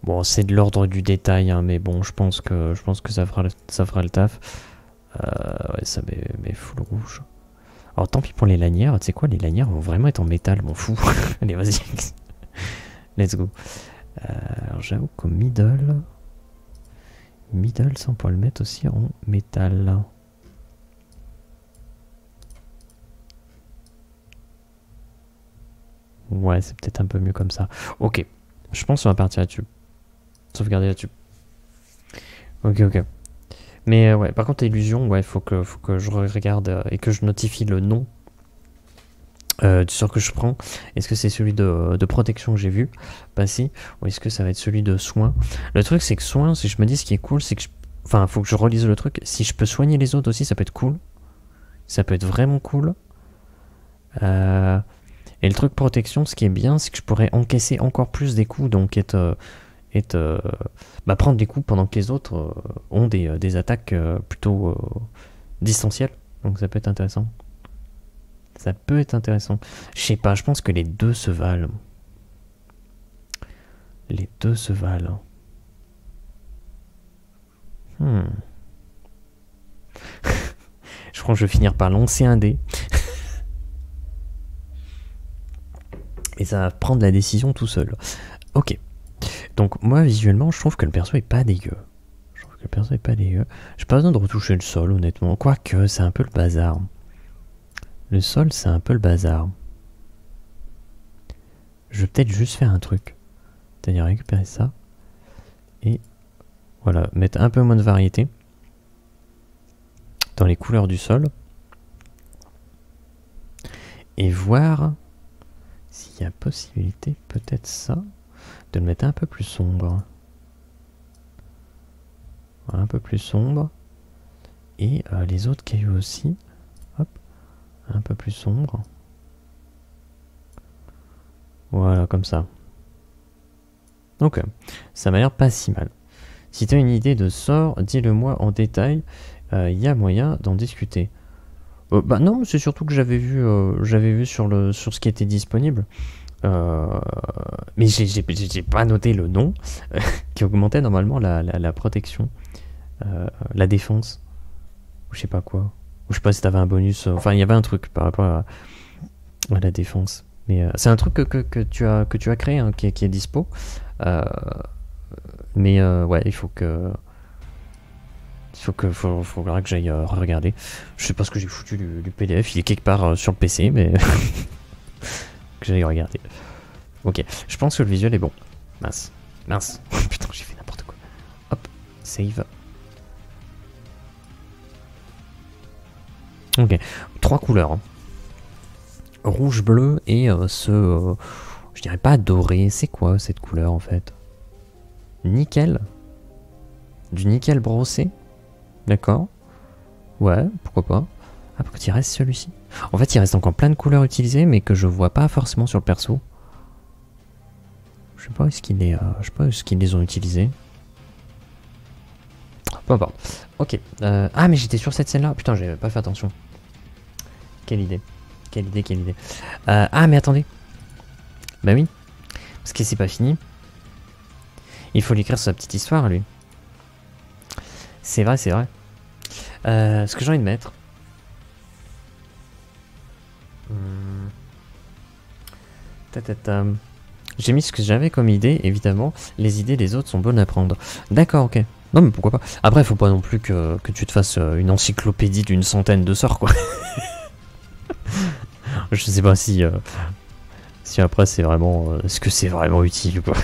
Speaker 1: Bon, c'est de l'ordre du détail, hein, mais bon, je pense que ça fera le taf. Ouais, ça met full rouge. Alors tant pis pour les lanières, tu sais quoi, les lanières vont vraiment être en métal, m'en fous. Allez, vas-y. Let's go. Alors j'avoue qu'au middle, ça on peut le mettre aussi en métal. Ouais, c'est peut-être un peu mieux comme ça. Ok, je pense qu'on va partir là-dessus. Sauvegarder là-dessus. Ok. Mais ouais, par contre, illusion, ouais, faut que je regarde et que je notifie le nom du sort que je prends. Est-ce que c'est celui de protection que j'ai vu passer, ou est-ce que ça va être celui de soin? Le truc, c'est que soin, si je me dis ce qui est cool, c'est que enfin, faut que je relise le truc. Si je peux soigner les autres aussi, ça peut être cool. Ça peut être vraiment cool. Et le truc protection, ce qui est bien, c'est que je pourrais encaisser encore plus des coups, donc prendre des coups pendant que les autres ont des attaques plutôt distancielles. Donc ça peut être intéressant. Ça peut être intéressant. Je sais pas, je pense que les deux se valent. Les deux se valent. Je crois que je vais finir par lancer un dé. Et ça va prendre la décision tout seul. Ok. Donc moi visuellement je trouve que le perso est pas dégueu. J'ai pas besoin de retoucher le sol honnêtement. Quoique c'est un peu le bazar. Le sol c'est un peu le bazar. Je vais peut-être juste faire un truc. C'est-à-dire récupérer ça. Et voilà, mettre un peu moins de variété dans les couleurs du sol. Et voir s'il y a possibilité, peut-être ça, de le mettre un peu plus sombre. Un peu plus sombre. Et les autres cailloux aussi. Hop. Un peu plus sombre. Voilà, comme ça. Donc, ça m'a l'air pas si mal. Si tu as une idée de sort, dis-le moi en détail. Il y a moyen d'en discuter. Bah non, c'est surtout que j'avais vu sur ce qui était disponible. Mais j'ai pas noté le nom qui augmentait normalement la protection, la défense, ou je sais pas quoi. Ou je sais pas si t'avais un bonus. Enfin, il y avait un truc par rapport à la défense. Mais c'est un truc que tu as créé, hein, qui est dispo. Mais ouais, il faudra que j'aille regarder. Je sais pas ce que j'ai foutu du PDF, il est quelque part sur le PC, mais que j'aille regarder. Ok, je pense que le visuel est bon. Mince. Putain, j'ai fait n'importe quoi. Hop, save. Ok, 3 couleurs. Hein. Rouge, bleu et je dirais pas doré. C'est quoi cette couleur en fait? Nickel. Du nickel brossé. D'accord. Ouais, pourquoi pas. Ah, pourquoi il reste celui-ci? En fait, il reste encore plein de couleurs utilisées, mais que je vois pas forcément sur le perso. Je sais pas est-ce qu'il est, je sais pas est-ce qu'ils les ont utilisés. Peu importe. Ok. Ah, mais j'étais sur cette scène-là. Putain, j'avais pas fait attention. Quelle idée. Ah, mais attendez. Bah oui. Parce que c'est pas fini. Il faut lui écrire sa petite histoire, lui. C'est vrai. Ce que j'ai envie de mettre. J'ai mis ce que j'avais comme idée, évidemment. Les idées des autres sont bonnes à prendre. D'accord, ok. Non, mais pourquoi pas. Après, faut pas non plus que tu te fasses une encyclopédie d'une centaine de sorts, quoi. Je sais pas si après c'est vraiment... est-ce que c'est vraiment utile, quoi.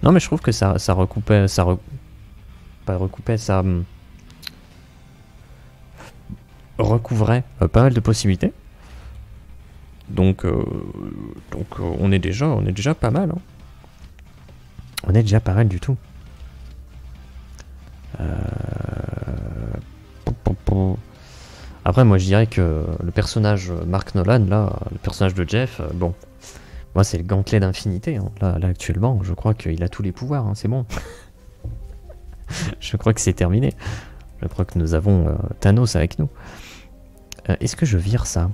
Speaker 1: Non, mais je trouve que ça recoupait... pas recoupait, ça... recouvrait pas mal de possibilités. Donc on est déjà pas mal. Hein. On est déjà pas mal du tout. Après, moi je dirais que le personnage Mark Nolan, là, le personnage de Jeff, bon, moi c'est le gantelet d'infinité. Hein. Là actuellement, je crois qu'il a tous les pouvoirs, hein, c'est bon. Je crois que c'est terminé. Je crois que nous avons Thanos avec nous. Est-ce que je vire ça?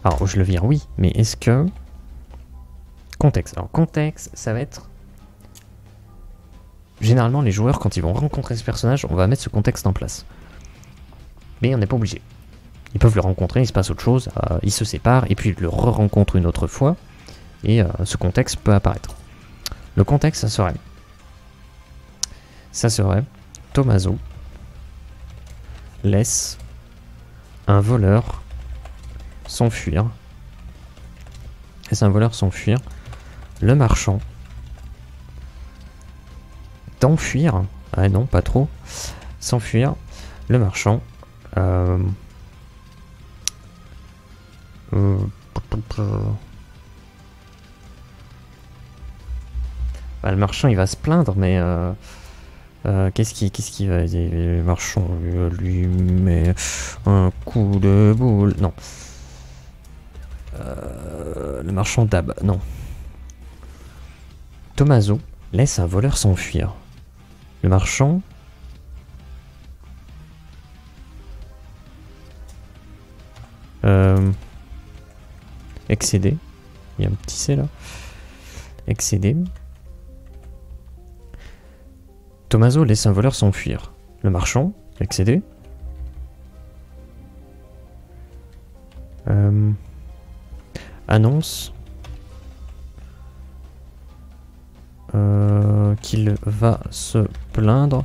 Speaker 1: Alors, je le vire, oui, mais est-ce que... Contexte. Alors, contexte, ça va être... Généralement, les joueurs, quand ils vont rencontrer ce personnage, on va mettre ce contexte en place. Mais on n'est pas obligé. Ils peuvent le rencontrer, il se passe autre chose, ils se séparent, et puis ils le re-rencontrent une autre fois, et ce contexte peut apparaître. Le contexte, ça serait... Tommaso laisse un voleur s'enfuir. Le marchand d'enfuir. Ah non, pas trop. S'enfuir. Le marchand. Bah, le marchand il va se plaindre, mais qu'est-ce qui va dire? Le marchand lui met un coup de boule. Non. Le marchand tabac, non. Tommaso laisse un voleur s'enfuir. Le marchand... excédé. Il y a un petit C là. Excédé. Tommaso laisse un voleur s'enfuir. Le marchand, excédé. Annonce qu'il va se plaindre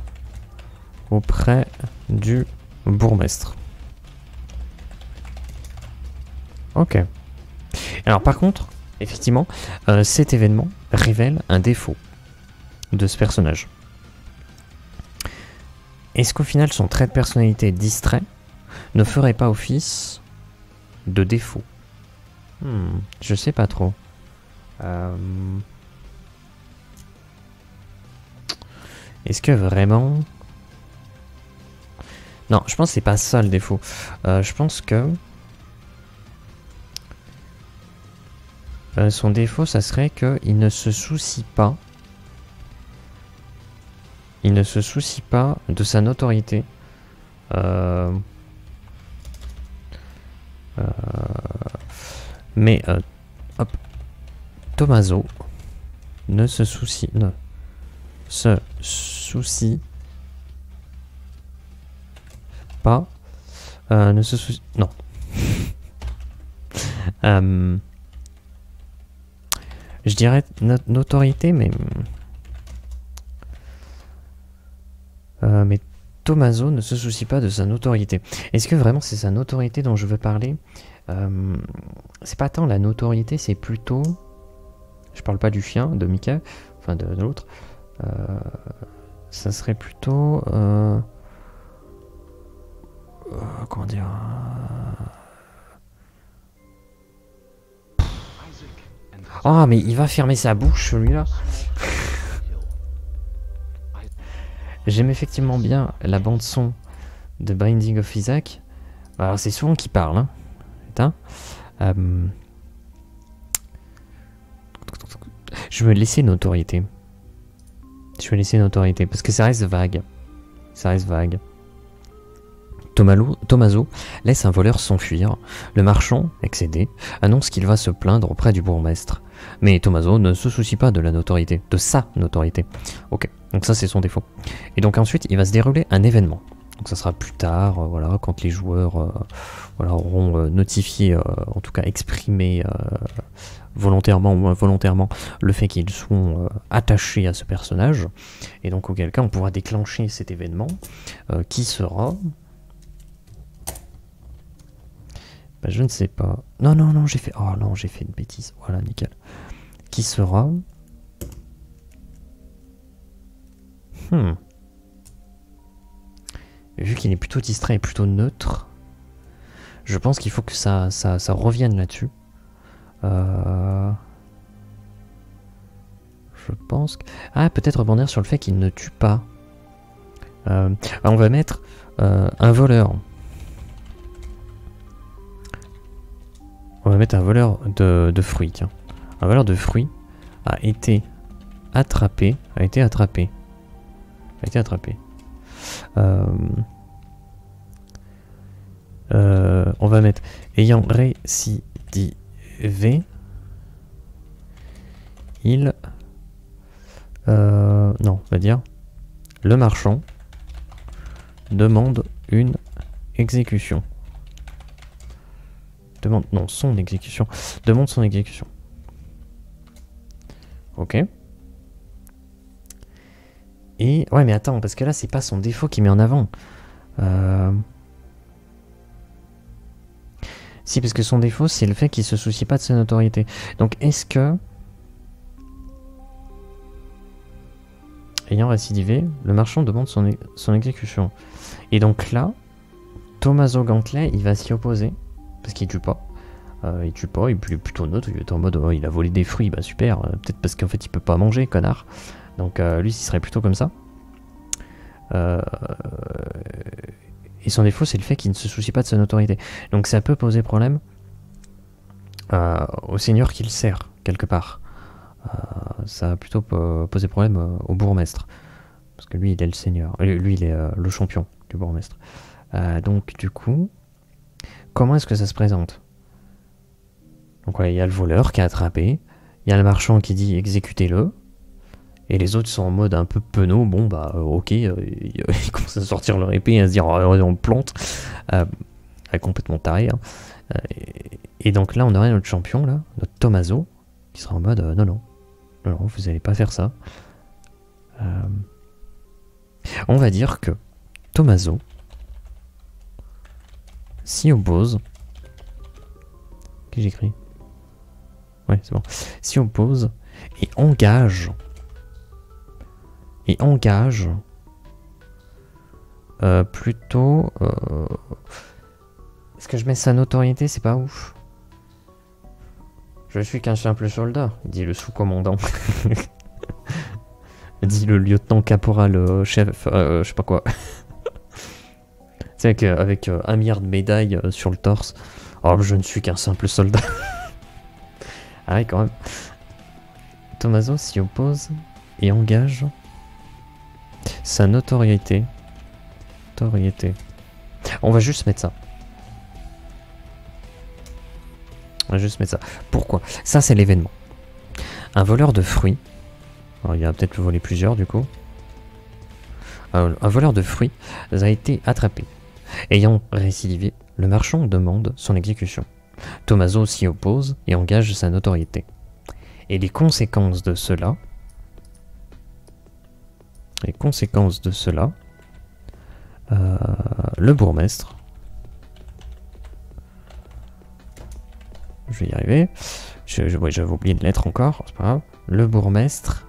Speaker 1: auprès du bourgmestre. Ok. Alors par contre, effectivement, cet événement révèle un défaut de ce personnage. Est-ce qu'au final son trait de personnalité distrait ne ferait pas office de défaut? Je sais pas trop. Est-ce que vraiment... Non, je pense que c'est pas ça le défaut. Je pense que... son défaut, ça serait qu'il ne se soucie pas. Il ne se soucie pas de sa notoriété. Mais hop, Tommaso ne se soucie pas. Ne se soucie non. Je dirais notoriété, mais Tommaso ne se soucie pas de sa notoriété. Est-ce que vraiment c'est sa notoriété dont je veux parler? C'est pas tant la notoriété, c'est plutôt... Je parle pas du chien, de Mika, enfin de l'autre. Ça serait plutôt... comment dire... Oh, mais il va fermer sa bouche, celui-là. J'aime effectivement bien la bande-son de Binding of Isaac. Alors, c'est souvent qu'il parle, hein. Putain. Je vais laisser notoriété. Je vais laisser notoriété, parce que ça reste vague. Ça reste vague. Tommaso laisse un voleur s'enfuir. Le marchand, excédé, annonce qu'il va se plaindre auprès du bourgmestre. Mais Tommaso ne se soucie pas de la notoriété, de sa notoriété. Ok, donc ça c'est son défaut. Et donc ensuite il va se dérouler un événement. Donc ça sera plus tard, voilà, quand les joueurs voilà, auront notifié, en tout cas exprimé volontairement ou involontairement le fait qu'ils sont attachés à ce personnage. Et donc auquel cas on pourra déclencher cet événement qui sera... Bah, je ne sais pas. Non, non, non, j'ai fait... Oh non, j'ai fait une bêtise. Voilà, nickel. Qui sera... Vu qu'il est plutôt distrait et plutôt neutre, je pense qu'il faut que ça revienne là-dessus. Je pense que... Ah, peut-être rebondir sur le fait qu'il ne tue pas. On va mettre un voleur. On va mettre un voleur de fruits, tiens. Un voleur de fruits a été attrapé. On va mettre ayant récidivé. Il... non, on va dire le marchand demande une exécution. Demande son exécution. Ok. Et ouais, mais attends, parce que là c'est pas son défaut qui met en avant. Si, parce que son défaut c'est le fait qu'il se soucie pas de sa notoriété. Donc est-ce que, ayant récidivé, le marchand demande son exécution. Et donc là, Tommaso Gantley il va s'y opposer. Parce qu'il tue pas. Il est plutôt neutre, il est en mode il a volé des fruits, bah super, peut-être parce qu'en fait il peut pas manger, connard. Donc lui il serait plutôt comme ça. Et son défaut c'est le fait qu'il ne se soucie pas de sa notoriété. Donc ça peut poser problème au seigneur qu'il sert, quelque part. Ça a plutôt posé problème au bourgmestre. Parce que lui, il est le seigneur. Lui, il est le champion du bourgmestre. Donc, du coup, comment est-ce que ça se présente? Donc, ouais, il y a le voleur qui est attrapé. Il y a le marchand qui dit exécutez-le. Et les autres sont en mode un peu penaud. Bon, bah, ok. Ils commencent à sortir leur épée et à se dire on plante. Complètement taré. Hein. Et donc là, on aurait notre champion, là, notre Tommaso, qui sera en mode non, vous allez pas faire ça. On va dire que Tommaso s'y oppose. Qu'est-ce que j'écris? Ouais, c'est bon. S'y oppose et engage. Plutôt. Est-ce que je mets sa notoriété? C'est pas ouf. Je suis qu'un simple soldat, dit le sous-commandant. Dit le lieutenant caporal chef, je sais pas quoi. C'est avec 1 milliard de médailles sur le torse. Oh, je ne suis qu'un simple soldat. Ah ouais, quand même. Tommaso s'y oppose et engage sa notoriété. On va juste mettre ça. Pourquoi? Ça, c'est l'événement. Un voleur de fruits. Alors, il y a peut-être le voler plusieurs, du coup. Un voleur de fruits a été attrapé. Ayant récidivé, le marchand demande son exécution. Tommaso s'y oppose et engage sa notoriété. Et les conséquences de cela... le bourgmestre... Je vais y arriver. J'avais oublié une lettre encore, c'est pas grave. Le bourgmestre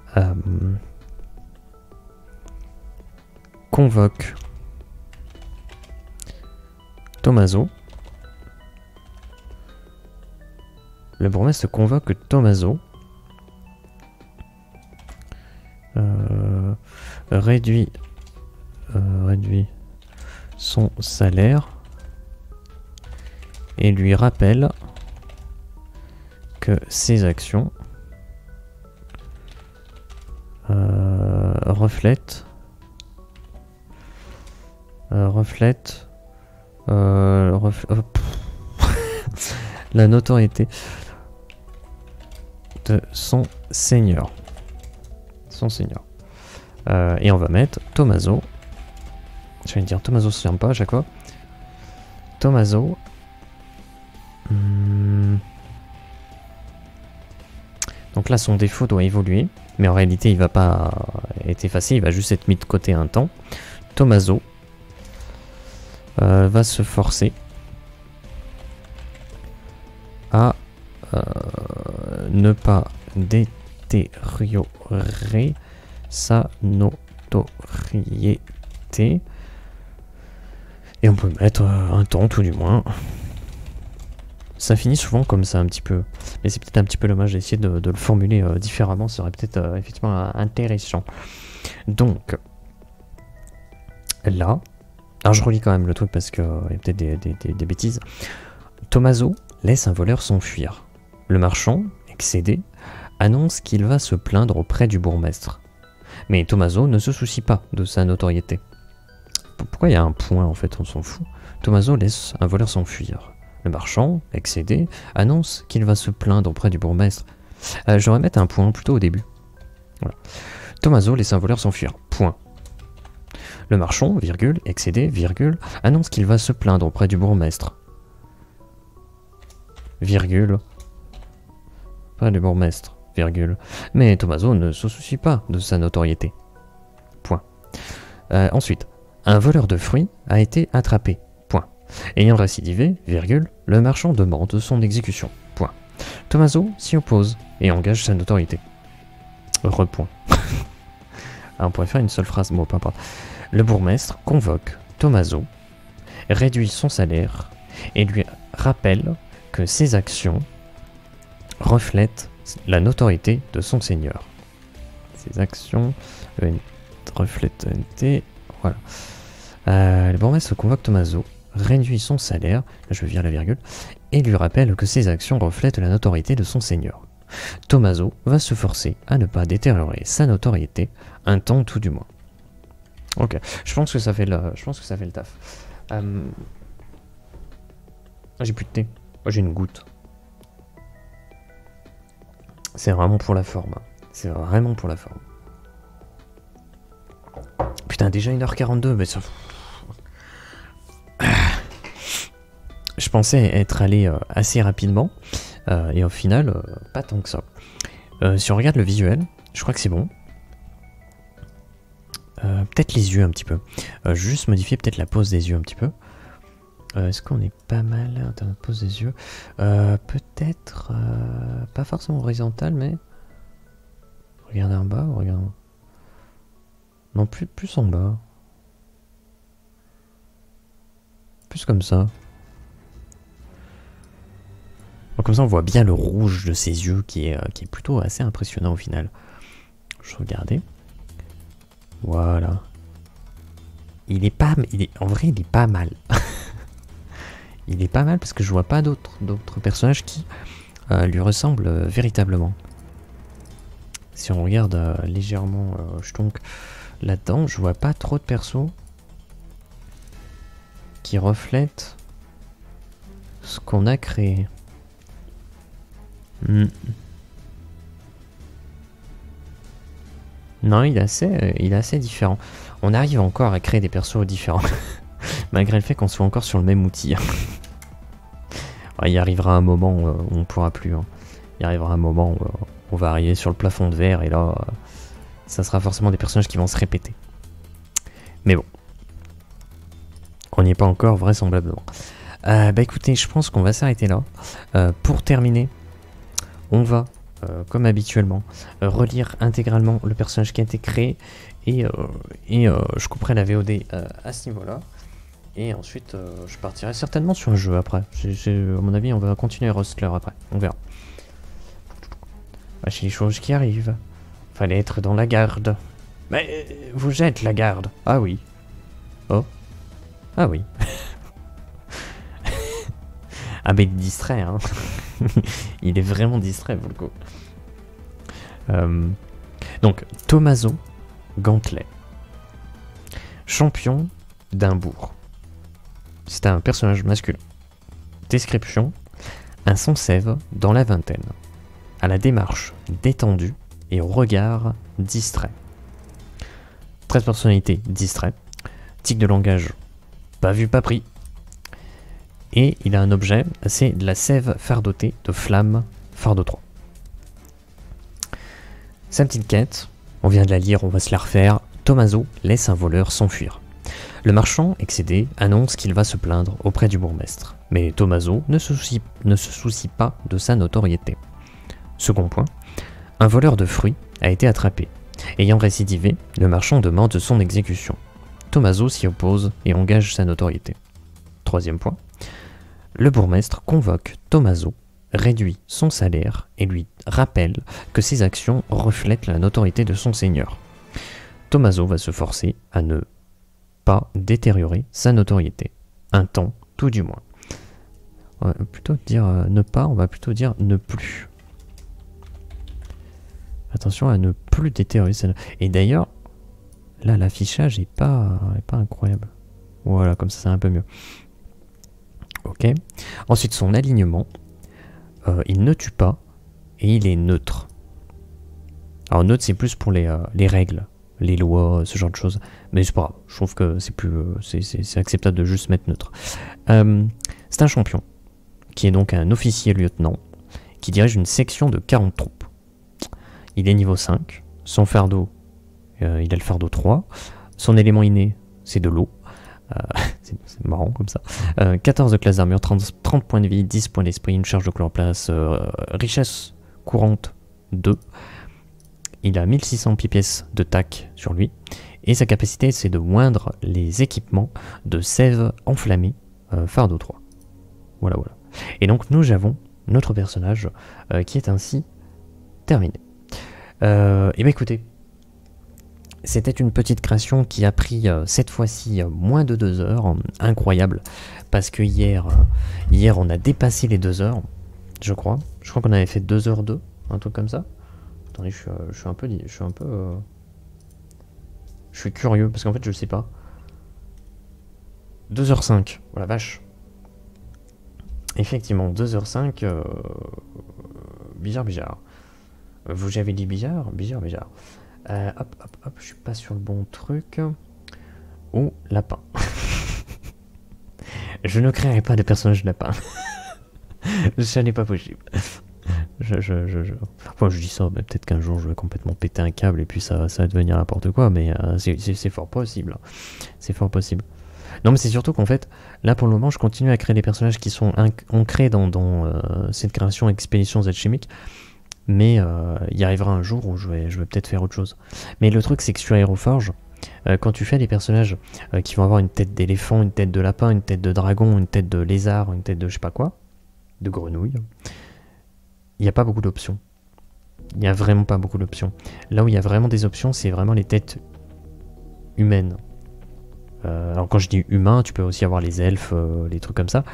Speaker 1: convoque Tommaso. Le bourgmestre convoque Tommaso. Réduit son salaire et lui rappelle que ses actions reflètent la notoriété de son seigneur. Et on va mettre Tommaso. Je vais dire Tommaso se ferme pas à chaque fois. Tommaso. Donc là, son défaut doit évoluer. Mais en réalité, il va pas être effacé. Il va juste être mis de côté un temps. Tommaso va se forcer à ne pas détériorer sa notoriété. Et on peut mettre un temps tout du moins. Ça finit souvent comme ça un petit peu. Mais c'est peut-être un petit peu dommage d'essayer de le formuler différemment. Ça aurait peut-être effectivement intéressant. Donc, là... Alors je relis quand même le truc parce qu'il y a peut-être des bêtises. Tommaso laisse un voleur s'enfuir. Le marchand, excédé, annonce qu'il va se plaindre auprès du bourgmestre. Mais Tommaso ne se soucie pas de sa notoriété. Pourquoi il y a un point en fait, on s'en fout. Tommaso laisse un voleur s'enfuir. Le marchand, excédé, annonce qu'il va se plaindre auprès du bourgmestre. J'aurais mettre un point plutôt au début. Voilà. Tommaso laisse un voleur s'enfuir. Point. Le marchand, virgule, excédé, virgule, annonce qu'il va se plaindre auprès du bourgmestre. Virgule. Pas du bourgmestre, virgule. Mais Tommaso ne se soucie pas de sa notoriété. Point. Ensuite, un voleur de fruits a été attrapé. Point. Ayant récidivé, virgule, le marchand demande son exécution. Point. Tommaso s'y oppose et engage sa notoriété. Repoint. Ah, on pourrait faire une seule phrase, bon, peu importe. Le bourgmestre convoque Tommaso, réduit son salaire et lui rappelle que ses actions reflètent la notoriété de son seigneur. Ses actions reflètent la notoriété, voilà. Le bourgmestre convoque Tommaso, réduit son salaire, là je vais virer la virgule, et lui rappelle que ses actions reflètent la notoriété de son seigneur. Tommaso va se forcer à ne pas détériorer sa notoriété, un temps tout du moins. Ok, je pense que ça fait le taf. J'ai plus de thé. Moi j'ai une goutte. C'est vraiment pour la forme. C'est vraiment pour la forme. Putain, déjà 1h42, mais ça... Je pensais être allé assez rapidement, et au final, pas tant que ça. Si on regarde le visuel, je crois que c'est bon. Peut-être les yeux un petit peu. Juste modifier peut-être la pose des yeux un petit peu. Est-ce qu'on est pas mal en termes de pose des yeux? Peut-être pas forcément horizontal, mais regardez en bas ou regarde. Non, plus en bas. Plus comme ça. Donc comme ça, on voit bien le rouge de ses yeux qui est plutôt assez impressionnant au final. Je regardais. Voilà. En vrai, il est pas mal. Il est pas mal parce que je vois pas d'autres personnages qui lui ressemblent véritablement. Si on regarde légèrement donc là-dedans, je vois pas trop de persos qui reflètent ce qu'on a créé. Non, il est assez différent. On arrive encore à créer des persos différents. Malgré le fait qu'on soit encore sur le même outil. Il arrivera un moment où on pourra plus. Hein. Il arrivera un moment où on va arriver sur le plafond de verre et là, ça sera forcément des personnages qui vont se répéter. Mais bon. On n'y est pas encore vraisemblablement. Bah écoutez, je pense qu'on va s'arrêter là. Pour terminer, on va, comme habituellement, relire intégralement le personnage qui a été créé et je couperai la VOD à ce niveau-là. Et ensuite, je partirai certainement sur un jeu après. À mon avis, on va continuer Rustler après. On verra. Voici les choses qui arrivent. Fallait être dans la garde. Mais vous êtes la garde. Ah oui. Oh. Ah oui. Ah mais il est distrait, hein. Il est vraiment distrait pour le coup. Donc, Tommaso Gantelet. Champion d'Imbourg. C'est un personnage masculin. Description: un Sansève dans la vingtaine, à la démarche détendue et au regard distrait. Trait de personnalité distrait. Tic de langage pas vu pas pris. Et il a un objet, c'est de la sève fardotée de flamme fardeau 3. Sa petite quête, on vient de la lire, on va se la refaire. Tommaso laisse un voleur s'enfuir. Le marchand, excédé, annonce qu'il va se plaindre auprès du bourgmestre. Mais Tommaso ne se soucie pas de sa notoriété. Second point, un voleur de fruits a été attrapé. Ayant récidivé, le marchand demande son exécution. Tommaso s'y oppose et engage sa notoriété. Troisième point, le bourgmestre convoque Tommaso, réduit son salaire et lui rappelle que ses actions reflètent la notoriété de son seigneur. Tommaso va se forcer à ne pas détériorer sa notoriété. Un temps, tout du moins. On va plutôt dire ne pas, on va plutôt dire ne plus. Attention à ne plus détériorer sa notoriété. Et d'ailleurs, là l'affichage est pas incroyable. Voilà, comme ça c'est un peu mieux. Ok. Ensuite, son alignement. Il ne tue pas et il est neutre. Alors neutre, c'est plus pour les règles, les lois, ce genre de choses. Mais c'est pas grave. Je trouve que c'est plus, c'est acceptable de juste mettre neutre. C'est un champion qui est donc un officier lieutenant qui dirige une section de 40 troupes. Il est niveau 5. Son fardeau, il a le fardeau 3. Son élément inné, c'est de l'eau. C'est marrant comme ça. 14 de classe d'armure, 30 points de vie, 10 points d'esprit, une charge de chloroplaste, richesse courante 2. Il a 1600 pipièces de tac sur lui. Et sa capacité, c'est de moindre les équipements de sève enflammée fardeau 3. Voilà, voilà. Et donc nous avons notre personnage qui est ainsi terminé. Et bien écoutez, C'était une petite création qui a pris cette fois-ci moins de 2 heures. Incroyable. Parce que hier on a dépassé les 2 heures, je crois. Je crois qu'on avait fait 2h02, un truc comme ça. Attendez, je suis un peu... Je suis curieux, parce qu'en fait, je sais pas. 2h05, voilà, vache. Effectivement, 2h05, bizarre. Vous avez dit bizarre. Hop, je suis pas sur le bon truc. Oh, lapin. Je ne créerai pas de personnage lapin. Ça n'est pas possible. Enfin, je dis ça, mais peut-être qu'un jour je vais complètement péter un câble et puis ça va devenir n'importe quoi, mais c'est fort possible. C'est fort possible. Non, mais c'est surtout qu'en fait, là pour le moment, je continue à créer des personnages qui sont ancrés dans cette création Expéditions Alchimiques, mais il y arrivera un jour où je vais peut-être faire autre chose. Mais le truc, c'est que sur Aeroforge, quand tu fais des personnages qui vont avoir une tête d'éléphant, une tête de lapin, une tête de dragon, une tête de lézard, une tête de je sais pas quoi, de grenouille, il n'y a pas beaucoup d'options. Il n'y a vraiment pas beaucoup d'options. Là où il y a vraiment des options, c'est vraiment les têtes humaines. Alors quand je dis humain, tu peux aussi avoir les elfes, les trucs comme ça.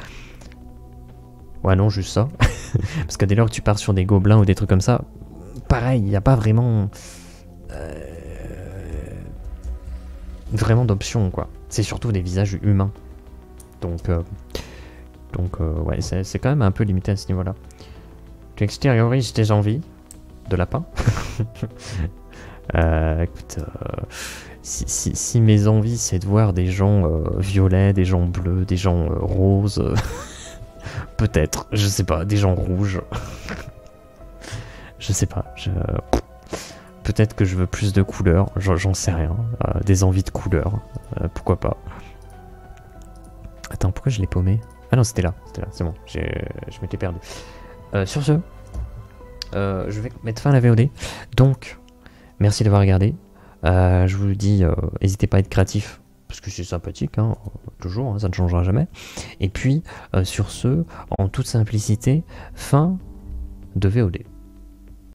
Speaker 1: Ouais non, juste ça. Parce que dès lors que tu pars sur des gobelins ou des trucs comme ça, pareil, il n'y a pas vraiment... vraiment d'options, quoi. C'est surtout des visages humains. Donc ouais, c'est quand même un peu limité à ce niveau-là. Tu extériorises tes envies de lapin. Écoute, si mes envies c'est de voir des gens violets, des gens bleus, des gens roses, peut-être, je sais pas, des gens rouges, je sais pas, peut-être que je veux plus de couleurs, j'en sais rien, des envies de couleurs, pourquoi pas. Attends, pourquoi je l'ai paumé? Ah non, c'était là, c'est bon, je m'étais perdu. Sur ce, je vais mettre fin à la VOD. Donc, merci d'avoir regardé. Je vous dis, n'hésitez pas à être créatif, parce que c'est sympathique, hein, toujours, hein, ça ne changera jamais. Et puis, sur ce, en toute simplicité, fin de VOD.